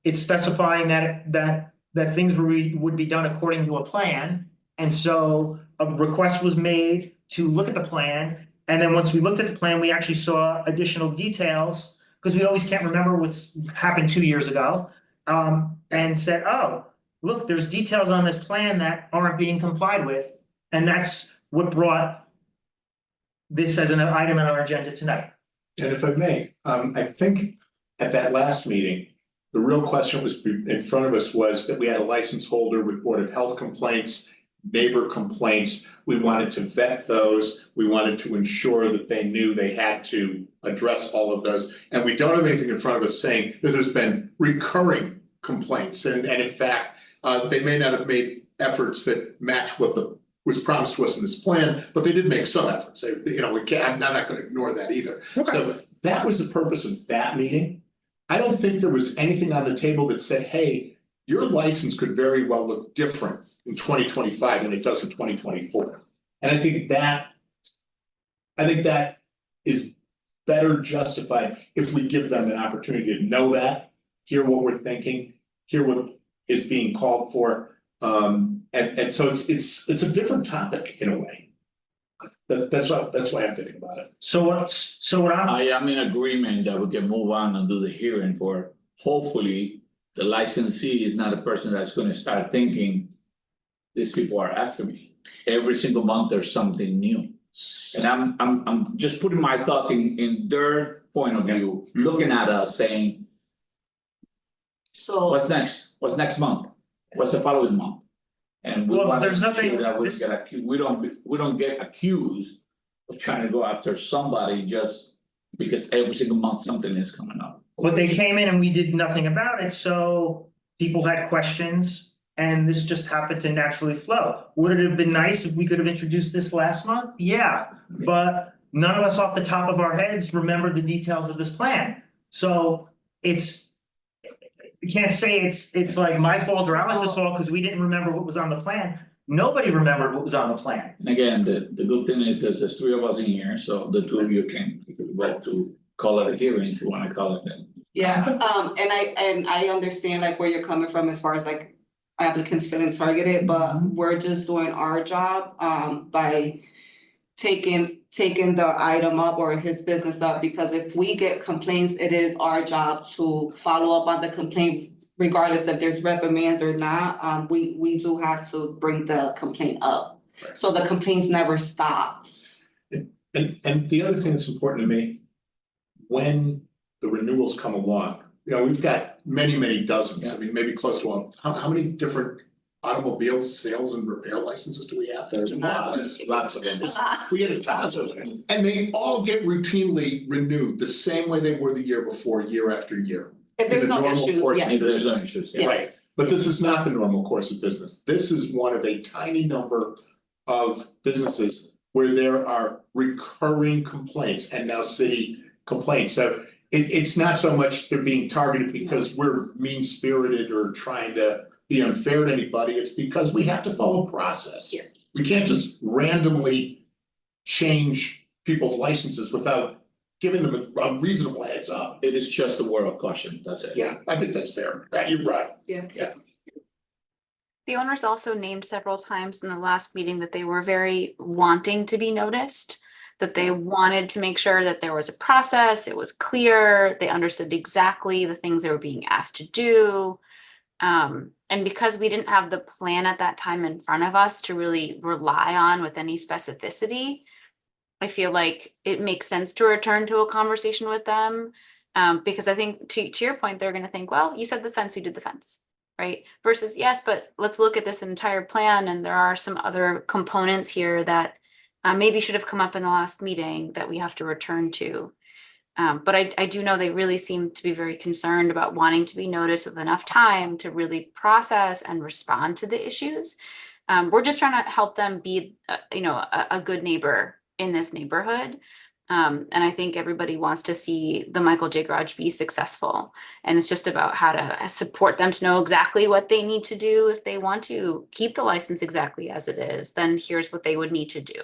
it specifying that things would be done according to a plan. And so a request was made to look at the plan, and then once we looked at the plan, we actually saw additional details, because we always can't remember what's happened 2 years ago. And said, oh, look, there's details on this plan that aren't being complied with, and that's what brought this as an item on our agenda tonight. And if I may, I think at that last meeting, the real question was in front of us was that we had a license holder with Board of Health complaints, neighbor complaints. We wanted to vet those. We wanted to ensure that they knew they had to address all of those. And we don't have anything in front of us saying that there's been recurring complaints. And in fact, they may not have made efforts that match what was promised to us in this plan, but they did make some efforts. I'm not gonna ignore that either. Okay. So that was the purpose of that meeting. I don't think there was anything on the table that said, hey, your license could very well look different in 2025 than it does in 2024. And I think that is better justified if we give them an opportunity to know that, hear what we're thinking, hear what is being called for. And so it's a different topic in a way. That's why I'm thinking about it. So what I'm, I am in agreement that we can move on and do the hearing for, hopefully, the licensee is not a person that's gonna start thinking, these people are after me. Every single month, there's something new. And I'm just putting my thoughts in their point of view, looking at us saying, So. what's next? What's next month? What's the following month? And we Well, want to there's make sure nothing- that we this- get accused, we don't get accused of trying to go after somebody just because every single month something is coming up. but they came in and we did nothing about it, so people had questions. And this just happened to naturally flow. Would it have been nice if we could have introduced this last month? Yeah, but none of us off the top of our heads remember the details of this plan. So you can't say it's like my fault or Alex's fault because we didn't remember what was on the plan. Nobody remembered what was on the plan. And again, the good thing is there's three of us in here, so the two of you can vote to call it a hearing if you wanna call it that. Yeah, and I understand like where you're coming from as far as like applicants feeling targeted, but we're just doing our job by taking the item up or his business up, because if we get complaints, it is our job to follow up on the complaint regardless if there's reprimands or not. We do have to bring the complaint up. Right. So the complaints never stops. And the other thing that's important to me, when the renewals come along, we've got many dozens, I mean, maybe close to one. How many different automobile sales and repair licenses do we have? There's Lots of them. We get a ton of them, and they all get routinely renewed the same way they were the year before, year after year. If there's In the no normal issues, course of yes. There's no issues, yeah. Right. Yes. But this is not the normal course of business. This is one of a tiny number of businesses where there are recurring complaints and now city complaints. So it's not so much they're being targeted because we're mean-spirited or trying to be unfair to anybody. It's because we have to follow process. Yeah. We can't just randomly change people's licenses without giving them a reasonable heads up. It is just a word of caution, that's it. Yeah, I think that's fair. You're right. Yeah. The owners also named several times in the last meeting that they were very wanting to be noticed, that they wanted to make sure that there was a process, it was clear, they understood exactly the things they were being asked to do. And because we didn't have the plan at that time in front of us to really rely on with any specificity, I feel like it makes sense to return to a conversation with them. Because I think to your point, they're gonna think, well, you said the fence, we did the fence, right? Versus, yes, but let's look at this entire plan and there are some other components here that maybe should have come up in the last meeting that we have to return to. But I do know they really seem to be very concerned about wanting to be noticed with enough time to really process and respond to the issues. We're just trying to help them be, a good neighbor in this neighborhood. And I think everybody wants to see the Michael J. Garage be successful. And it's just about how to support them to know exactly what they need to do. If they want to keep the license exactly as it is, then here's what they would need to do.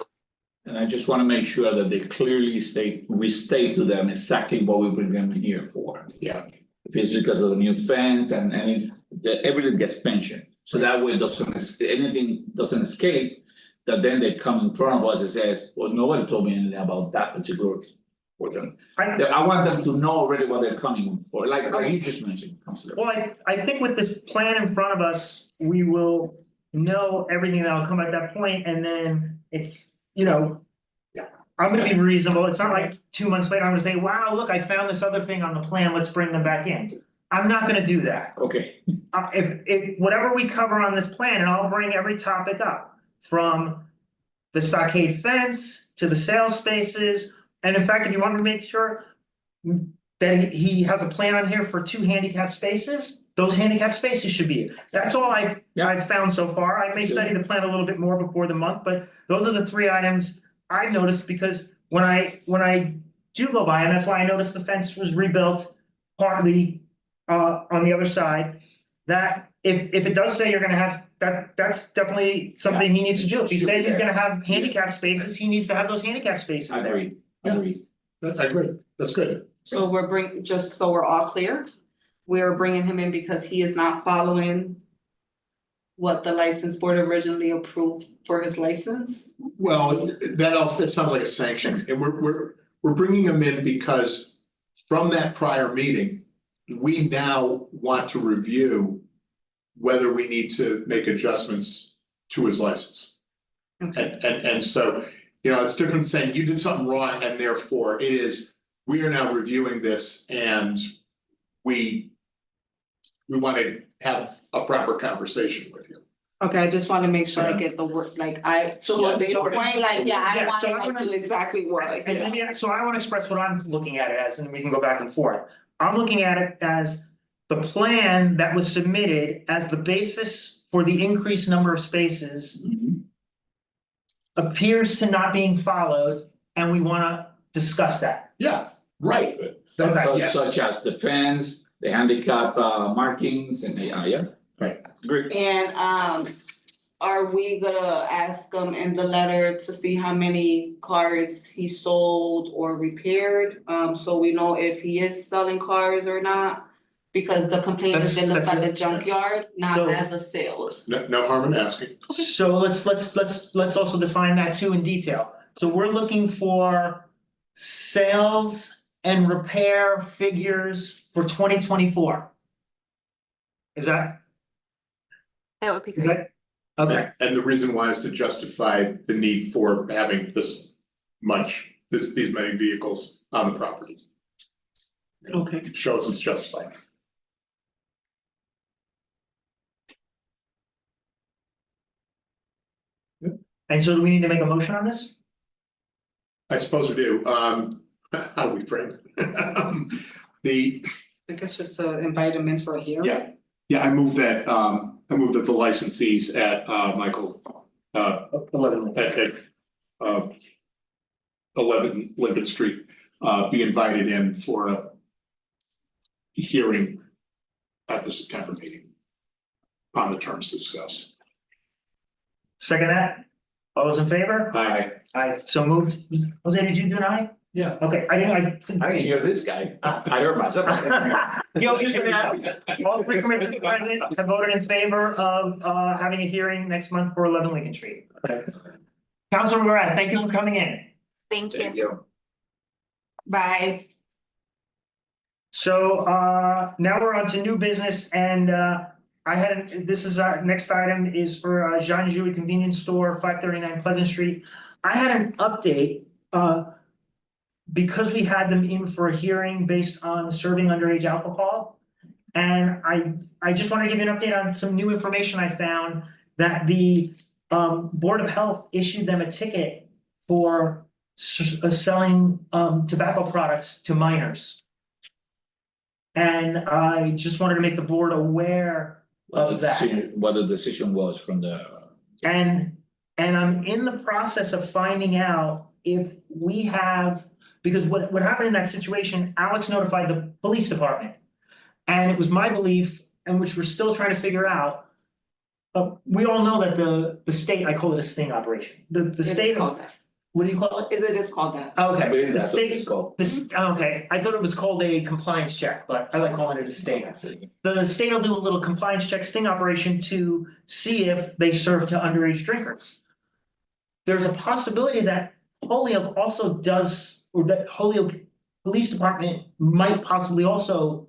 And I just wanna make sure that they clearly we state to them exactly what we bring them in here for. Yeah. If it's because of the new fence and everything gets mentioned, so that way anything doesn't escape. That then they come in front of us and says, well, nobody told me anything about that particular for them. I want them to know already what they're coming for, like you just mentioned, Counselor. Well, I think with this plan in front of us, we will know everything that'll come at that point, and then it's, I'm gonna be reasonable. It's not like 2 months later, I'm gonna say, wow, look, I found this other thing on the plan, let's bring them back in. I'm not gonna do that. Okay, If whatever we cover on this plan, and I'll bring every topic up. From the stockade fence to the sales spaces, and in fact, if you want to make sure. That he has a plan on here for 2 handicap spaces, those handicap spaces should be, that's all I've found so far. I may study the plan a little bit more before the month, but those are the 3 items I noticed, because when I do go by, and that's why I noticed the fence was rebuilt partly on the other side. That if it does say you're gonna have, that's definitely something he needs to do. If he says he's gonna have handicap spaces, he needs to have those handicap spaces I there. agree. I agree, that's good. So just so we're all clear, we're bringing him in because he is not following what the license board originally approved for his license? Well, that sounds like a sanction, and we're bringing them in because from that prior meeting, we now want to review whether we need to make adjustments to his license. Okay. And so, it's different than saying you did something wrong and therefore it is, we are now reviewing this and we want to have a proper conversation with you. Okay, I just wanna make sure I get the word, so the so- point, I Yeah, so wanna I'm gonna- do exactly what. And so I wanna express what I'm looking at it as, and we can go back and forth. I'm looking at it as the plan that was submitted as the basis for the increased number of spaces. Appears to not being followed, and we wanna discuss that. Yeah, right. Okay, yes. Such as the fence, the handicap markings and right, great. And are we gonna ask them in the letter to see how many cars he sold or repaired? So we know if he is selling cars or not? Because the complaint is in That's the it. junkyard, not So- as a sales. No harm in asking. So let's also define that too in detail. So we're looking for sales and repair figures for 2024. Is that, That would be is great. that, okay, And the reason why is to justify the need for having these many vehicles on the property. Okay. It shows it's justified. and so do we need to make a motion on this? I suppose we do, how do we frame it? I guess just to invite him in for a hearing. I move that the licensees at Michael 11. at 11 Lincoln Street be invited in for a hearing at the September meeting on the terms discussed. Second that, all those in favor? Aye. Aye, so moved. Jose, did you do an aye? Yeah. Okay, I I didn't hear this guy, I heard myself. Yo, you should be. All 3 commissioners present have voted in favor of having a hearing next month for 11 Lincoln Street. Councilor Moran, thank you for coming in. Thank you. Thank you. Bye. So now we're on to new business, and this is our next item is for Janjua Convenience Store, 539 Pleasant Street. I had an update because we had them in for a hearing based on serving underage alcohol. And I just want to give you an update on some new information I found that the Board of Health issued them a ticket for selling tobacco products to minors. And I just wanted to make the board aware of that. What the decision was from the. And I'm in the process of finding out if we have, because what happened in that situation, Alex notified the police department. And it was my belief, and which we're still trying to figure out. We all know that the state, I call it a sting operation, the It is state, called that. what do you call it? Is it just called that? Okay, the That's what it's state, called. okay, I thought it was called a compliance check, but I like calling it a sting. The state will do a little compliance check sting operation to see if they serve to underage drinkers. There's a possibility that Holyoke also does, or that Holyoke Police Department might possibly also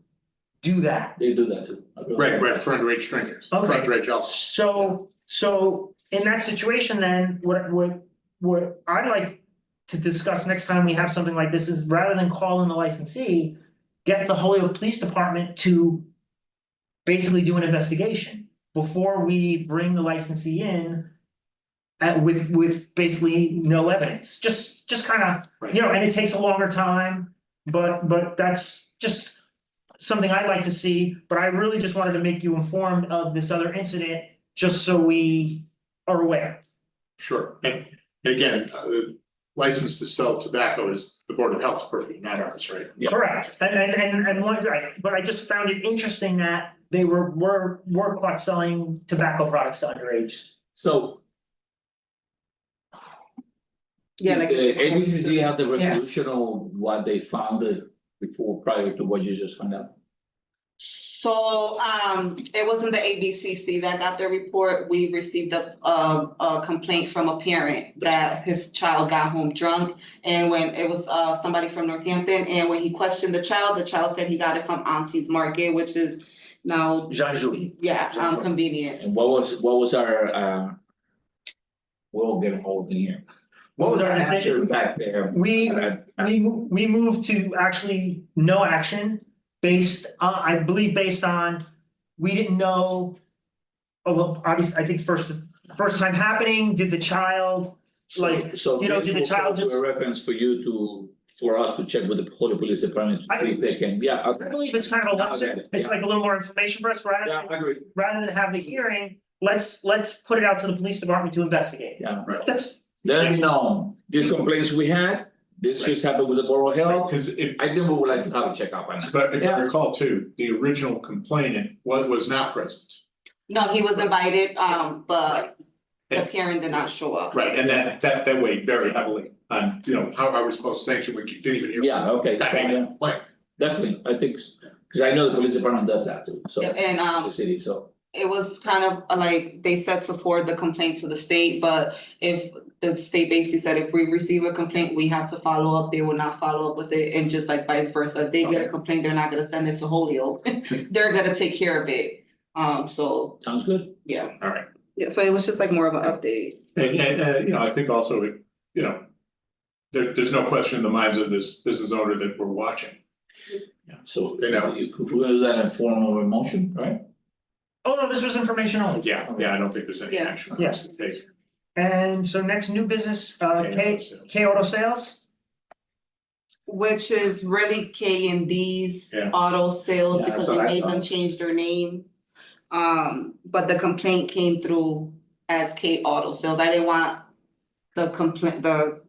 do that. They do that too. Right, for underage drinkers, for Okay. underage alcohol. So in that situation, then what I'd like to discuss next time we have something like this is rather than calling the licensee, get the Holyoke Police Department to basically do an investigation before we bring the licensee in with basically no evidence, just kind of, you know, and it takes a longer time, but that's just something I'd like to see, but I really just wanted to make you informed of this other incident, just so we are aware. Sure, and again, license to sell tobacco is the Board of Health's purview, not ours, right? Yeah. Correct, and one, right, but I just found it interesting that they were caught selling tobacco products to underage. So. Yeah, like. The ABCC have the resolution of what they found before, prior to what you just found out. So, it wasn't the ABCC that got the report. We received a complaint from a parent that his child got home drunk. And when it was, somebody from Northampton, and when he questioned the child said he got it from Auntie's Market, which is now, Janjua. yeah, convenient. And what was our, we'll get old in here. What was our After back there? We moved to actually no action based, I believe based on, we didn't know. Oh, well, obviously, I think first time happening, did the child, like, So you know, this did the will child come to just? a reference for you for us to check with the Holyoke Police Department to see if they can, yeah, I okay. believe it's kind of a Now I lesson, get it, it's yeah. like a little more information for us, Yeah, I agree, rather than have the hearing, let's put it out to the police department to investigate. yeah. That's, Let me know, these complaints we had, this just happened with the Borough of Health, Because if, I think we would like to have a checkup on that. but if I recall too, the original complainant was not present. No, he was invited, but the parent did not show up. Right, and that weighed very heavily on, you know, how are we supposed to sanction when you didn't even hear. Yeah, okay, That made yeah, a complaint. definitely, I think, cause I know the police department does that too, so, And, the city, so. it was kind of like, they said to forward the complaint to the state, but if the state basically said if we receive a complaint, we have to follow up, they will not follow up with it, and just like vice versa, if they get a complaint, they're not gonna send it to Holyoke. They're gonna take care of it, so, Sounds good? yeah. All right, Yeah, so it was just like more of an update. and you know, I think also, you know, there's no question in the minds of this business owner that we're watching. Yeah, so, They know. if we're gonna do that in form of a motion, right? oh no, this was information only. Yeah, I don't think there's any Yeah. action on this to take. And so next new business, Okay, Kay Auto Sales. Which is really K and D's Yeah. auto sales, Yeah, because so we I made them thought- change their name. But the complaint came through as K Auto Sales. I didn't want the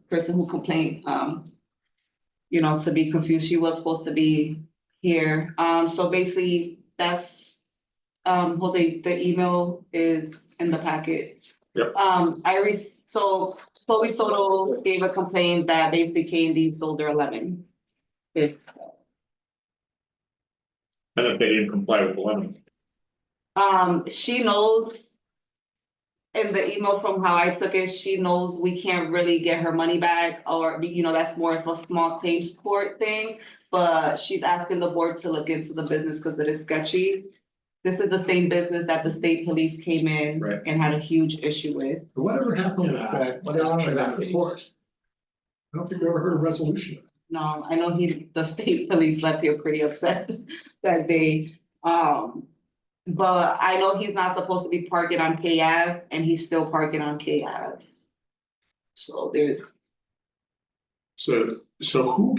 person who complained, you know, to be confused. She was supposed to be here. So basically, that's, Jose, the email is in the packet. Yep. So Chloe Soto gave a complaint that basically K and D sold their 11. And if they didn't comply with the limit. She knows. In the email from how I took it, she knows we can't really get her money back, or, you know, that's more of a small claims court thing. But she's asking the board to look into the business because it is sketchy. This is the same business that the state police came in Right. and had a huge issue with. Whatever happened with that, What happened with that report? I don't think I ever heard a resolution. No, I know the state police left here pretty upset that day. But I know he's not supposed to be parking on Kay Ave, and he's still parking on Kay Ave. So there's, So who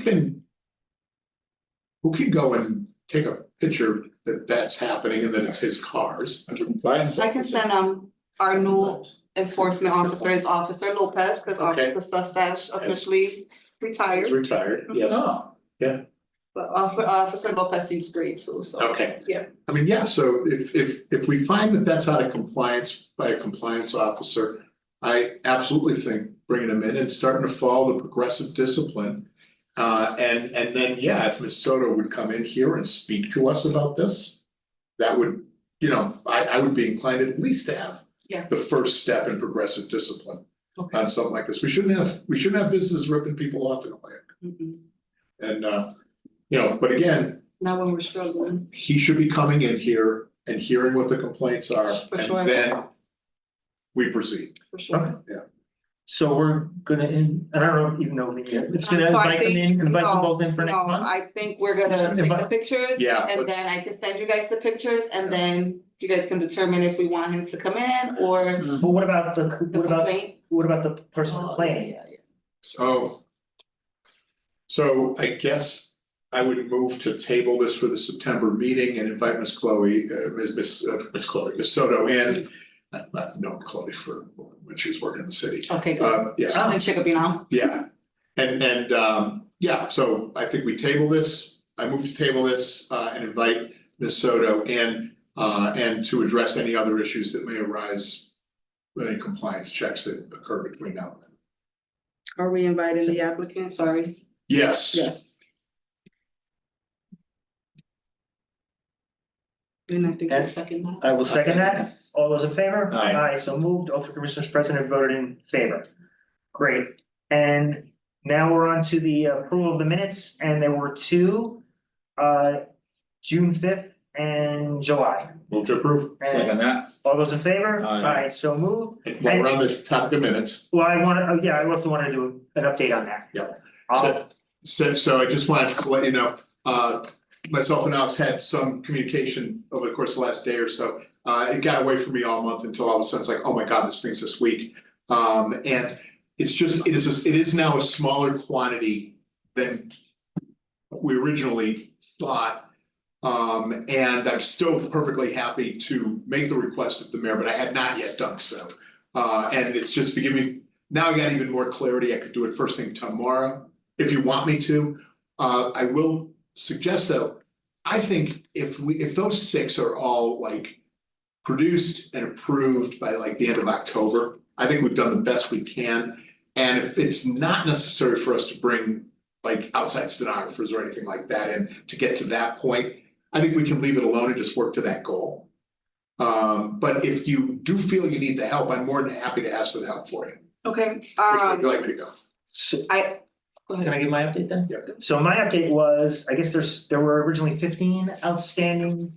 can go and take a picture that that's happening and that it's his cars? Compliance. I can send our new enforcement officer is Officer Lopez, because Okay. Officer Sustache officially He's retired. retired, yes, Oh, But Officer Lopez seems great too, so. okay. Yeah. I mean, yeah, so if we find that that's out of compliance by a compliance officer, I absolutely think bringing them in and starting to follow the progressive discipline. And then, yeah, if Ms. Soto would come in here and speak to us about this, that would, you know, I would be inclined at least to have Yeah. the first step in progressive discipline Okay. on something like this. We shouldn't have businesses ripping people off in a way. Mhm. And you know, but again, Not when we're struggling. he should be coming in here and hearing what the complaints are, For sure. and then we proceed. For sure. So we're gonna, I don't even know, it's gonna So I invite them think- in, invite them no, both in for next no, month? I think we're gonna take the Invite- pictures. Yeah, And let's- then I can send you guys the pictures, and then you guys can determine if we want him to come in or But what about the complaint. the person complaining? Yeah. So I guess I would move to table this for the September meeting and invite Miss Soto in. I've known Chloe for when she was working in the city. Okay, good. Yeah, I'm in Chicopee now. yeah. And yeah, so I think we table this. I move to table this and invite Ms. Soto in and to address any other issues that may arise, any compliance checks that occur between now and then. Are we inviting the applicant? Sorry. Yes. Yes. And I think you And- second that. I will second that. Yes. All those in favor? Aye. So moved. All three commissioners present have voted in favor. Great. And now we're on to the approval of the minutes, and there were two, June 5th and July. Move to approve. And second that. all those in favor? Aye. So moved. And while we're on the topic of minutes, Well, I also want to do an update on that. Yep. I'll- so I just wanted to let you know, myself and Alex had some communication over the course of the last day or so. It got away from me all month until all of a sudden it's like, oh my God, this thing's this week. And it's just, it is now a smaller quantity than we originally thought. And I'm still perfectly happy to make the request of the mayor, but I had not yet done so. And it's just to give me, now I got even more clarity. I could do it first thing tomorrow, if you want me to. I will suggest though, I think if those 6 are all like produced and approved by like the end of October, I think we've done the best we can. And if it's not necessary for us to bring like outside stenographers or anything like that in to get to that point, I think we can leave it alone and just work to that goal. But if you do feel you need the help, I'm more than happy to ask for the help for you. Okay, Which way would you like me to go? So- go Can ahead. I give my update then? Yeah. So my update was, I guess there were originally 15 outstanding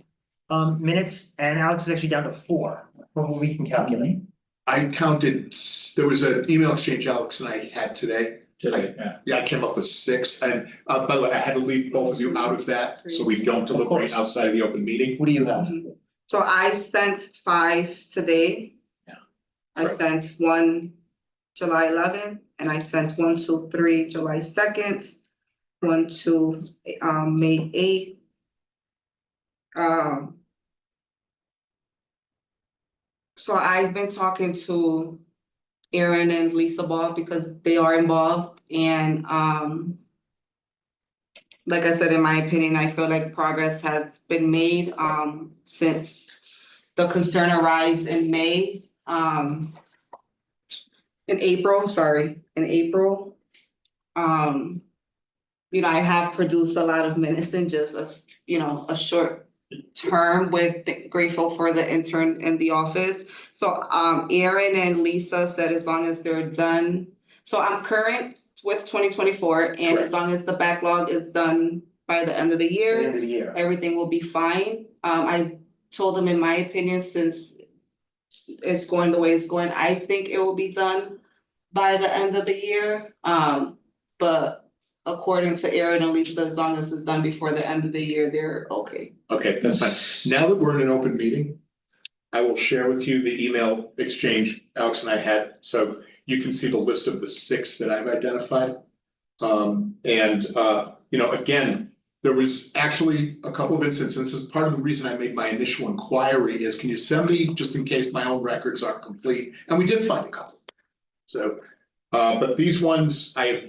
minutes, and Alex is actually down to 4 from what we can calculate. I counted, there was an email exchange Alex and I had today. Today, yeah. Yeah, I came up with 6, and by the way, I had to leave both of you out of that, so we don't deliberate course. outside of the open meeting. What do you have? So I sent 5 today. Yeah. I sent 1 July 11th, and I sent 1, 2, 3 July 2nd, 1, 2 May 8th. So I've been talking to Aaron and Lisa Ball because they are involved, and like I said, in my opinion, I feel like progress has been made since the concern arose in May, in April. You know, I have produced a lot of minutes in just a short term grateful for the intern in the office. So Aaron and Lisa said as long as they're done, so I'm current with 2024, and as Correct. long as the backlog is done by the end of the At the year, end of the year. everything will be fine. I told them, in my opinion, since it's going the way it's going, I think it will be done by the end of the year. But according to Aaron and Lisa, as long as it's done before the end of the year, they're okay. Okay, that's fine. Now that we're in an open meeting, I will share with you the email exchange Alex and I had, so you can see the list of the 6 that I've identified. You know, again, there was actually a couple of instances, this is part of the reason I made my initial inquiry is, can you send me, just in case my own records aren't complete, and we did find a couple. So, but these ones, I have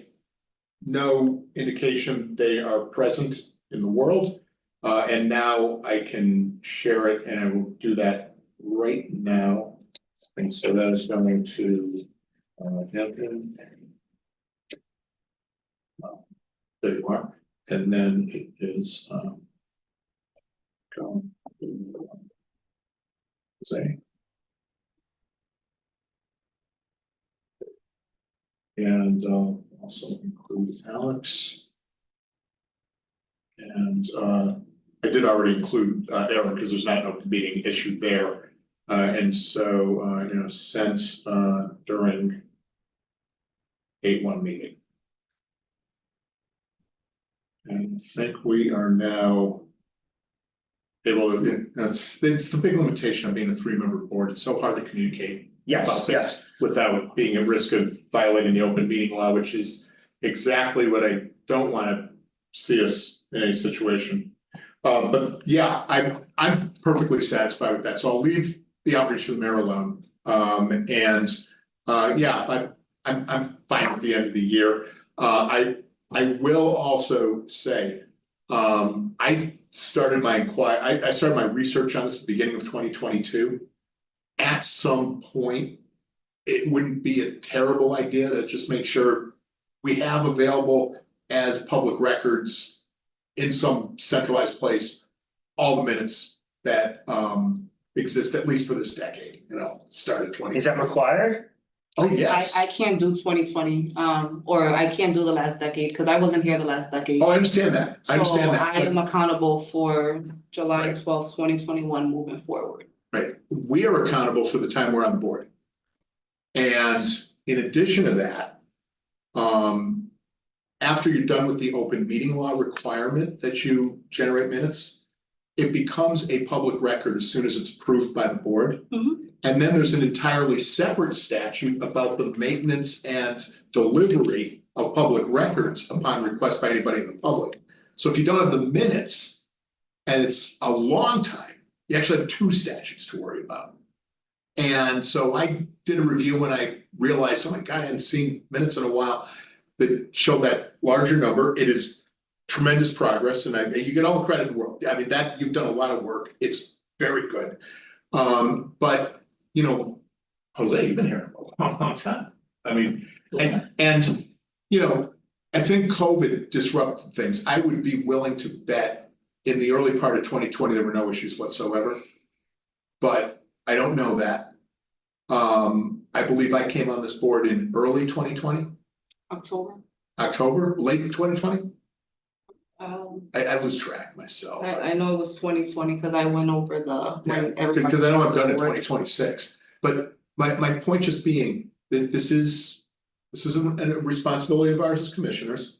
no indication they are present in the world. And now I can share it, and I will do that right now. And so that is going to, Devin. There you are, and then it is, go. Say. And also include Alex. And I did already include Aaron, because there's not an open meeting issue there. And so you know, sent during 8-1 meeting. And I think we are now able to, it's the big limitation of being a 3-member board. It's so hard to communicate Yes, about yes. this without being at risk of violating the open meeting law, which is exactly what I don't want to see us in any situation. But yeah, I'm perfectly satisfied with that. So I'll leave the outreach to the mayor alone. Yeah, I'm fine with the end of the year. I will also say, I started my I started my research on this at the beginning of 2022. At some point, it wouldn't be a terrible idea to just make sure we have available as public records in some centralized place, all the minutes that exist, at least for this decade, you know, started 20. Is that required? Oh, yes. I can't do 2020, or I can't do the last decade, because I wasn't here the last decade. Oh, I understand that. I understand So that. I am accountable for July Right. 12th, 2021 moving forward. Right, we are accountable for the time we're on the board. And in addition to that, after you're done with the open meeting law requirement that you generate minutes, it becomes a public record as soon as it's approved by the board. Mhm. And then there's an entirely separate statute about the maintenance and delivery of public records upon request by anybody in the public. So if you don't have the minutes, and it's a long time, you actually have 2 statutes to worry about. And so I did a review when I realized, oh my God, I hadn't seen minutes in a while that showed that larger number. It is tremendous progress, and you get all the credit in the world. I mean, that you've done a lot of work. It's very good. But you know, Jose, you've been here a long time. I mean, and you know, I think COVID disrupted things. I would be willing to bet in the early part of 2020, there were no issues whatsoever. But I don't know that. I believe I came on this board in early 2020. October, late 2020? I lose track myself. I know it was 2020, because I went over the. Yeah, because I know I'm done in 2026, but my point just being that this is a responsibility of ours as commissioners.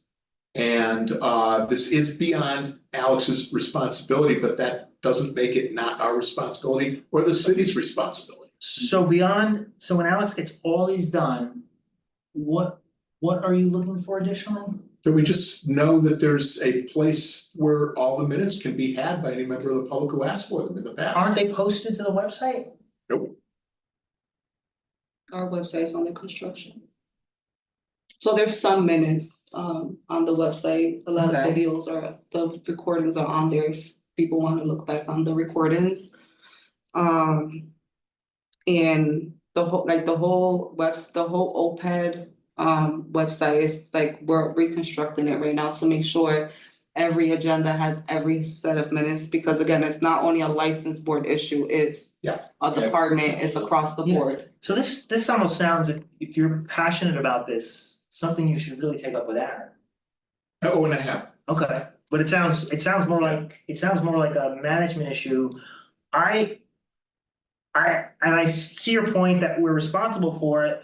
And this is beyond Alex's responsibility, but that doesn't make it not our responsibility or the city's responsibility. So when Alex gets all these done, what are you looking for additionally? So we just know that there's a place where all the minutes can be had by any member of the public who asked for them in the past. Aren't they posted to the website? Nope. Our website's under construction. So there's some minutes on the website. A lot of Okay. videos the recordings are on there if people want to look back on the recordings. And the whole OPED website is like, we're reconstructing it right now to make sure every agenda has every set of minutes, because again, it's not only a license board issue, it's a department, it's across the board. So this almost sounds, if you're passionate about this, something you should really take up with Aaron. Oh, and I have. Okay, but it sounds more like a management issue. I see your point that we're responsible for it,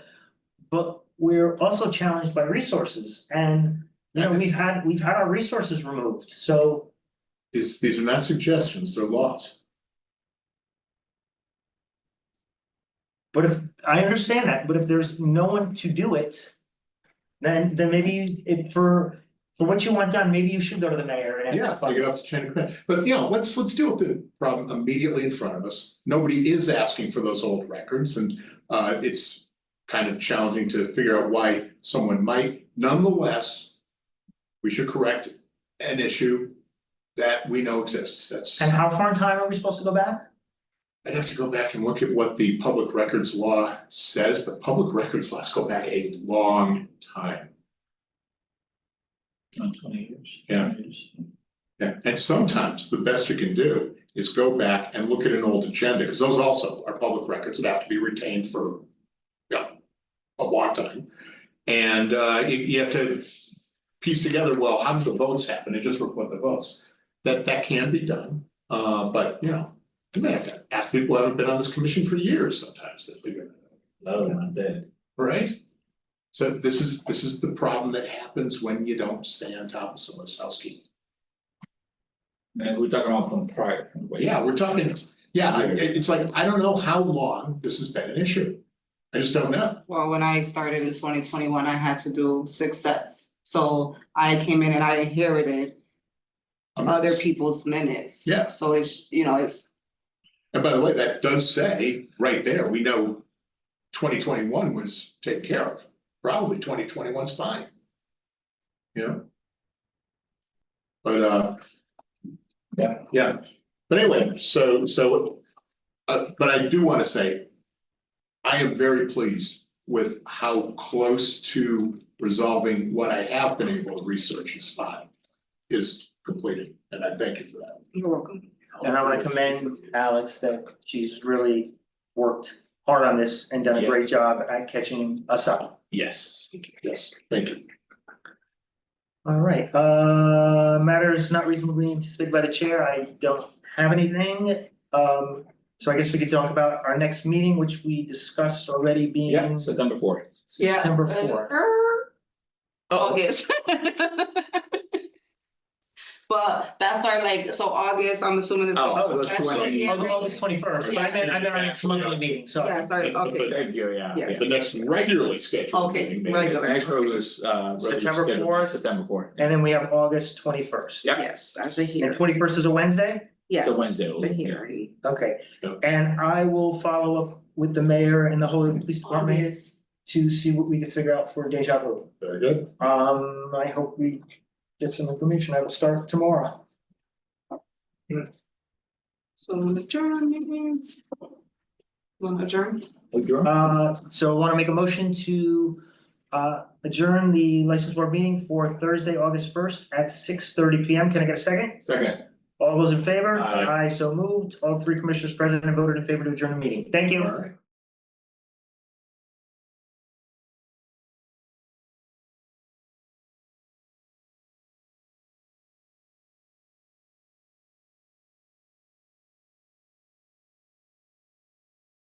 but we're also challenged by resources, and you know, we've had our resources removed, so. These are not suggestions, they're laws. But if, I understand that, but if there's no one to do it, then maybe if for what you want done, maybe you should go to the mayor and. Yeah, if I get up to chain of command, but let's deal with the problem immediately in front of us. Nobody is asking for those old records and it's kind of challenging to figure out why someone might. Nonetheless, we should correct an issue that we know exists. That's, And how far in time are we supposed to go back? I'd have to go back and look at what the public records law says, but public records laws go back a long time. 20 years. Yeah. Yeah, and sometimes the best you can do is go back and look at an old agenda, because those also are public records that have to be retained for, a long time. And you have to piece together, well, how did the votes happen, and just report the votes. That can be done, but you may have to ask people who haven't been on this commission for years sometimes to figure it out. A lot of them are dead. Right? So this is the problem that happens when you don't stay on top of some of this housekeeping. And we're talking about from prior. Yeah, we're talking, it's like, I don't know how long this has been an issue. I just don't know. Well, when I started in 2021, I had to do 6 sets. So I came in and I inherited other people's minutes. Yeah. So it's, it's, And by the way, that does say right there, we know 2021 was taken care of. Probably 2021's fine. But yeah. But anyway, but I do want to say, I am very pleased with how close to resolving what I have been able to research and spot is completed, and I thank you for that. you're welcome. And I wanna commend Alex that she's really worked hard on this and done a great Yes. job at catching us up. Yes. Yes, thank you. All right, matters not reasonably anticipated by the chair, I don't have anything. So I guess we could talk about our next meeting, which we discussed already being Yeah, September 4th. Yeah. September 4th. August. But that's our August, I'm assuming it's. Oh, it was professional 20. year. August 21st, but I meant our next monthly meeting, sorry. Yeah, sorry, okay. Thank you, yeah. Yeah. The next regularly scheduled Okay, meeting, maybe. regular. Next one was September 4th. September 4th. And then we have August 21st. Yep. Yes, as a And hearing, 21st is a Wednesday? yes, It's a Wednesday. the hearing. Okay, Yep. and I will follow up with the mayor and the Holyoke Police Department August, to see what we can figure out for Deja-VU. Very good. I hope we get some information, I will start tomorrow. so adjourn meetings. Want to adjourn? So I wanna make a motion to adjourn the license board meeting for Thursday, August 1st at 6:30 PM. Can I get a second? Second. All those in favor? Aye. So moved. All 3 commissioners present and voted in favor to adjourn the meeting. Thank you. All right.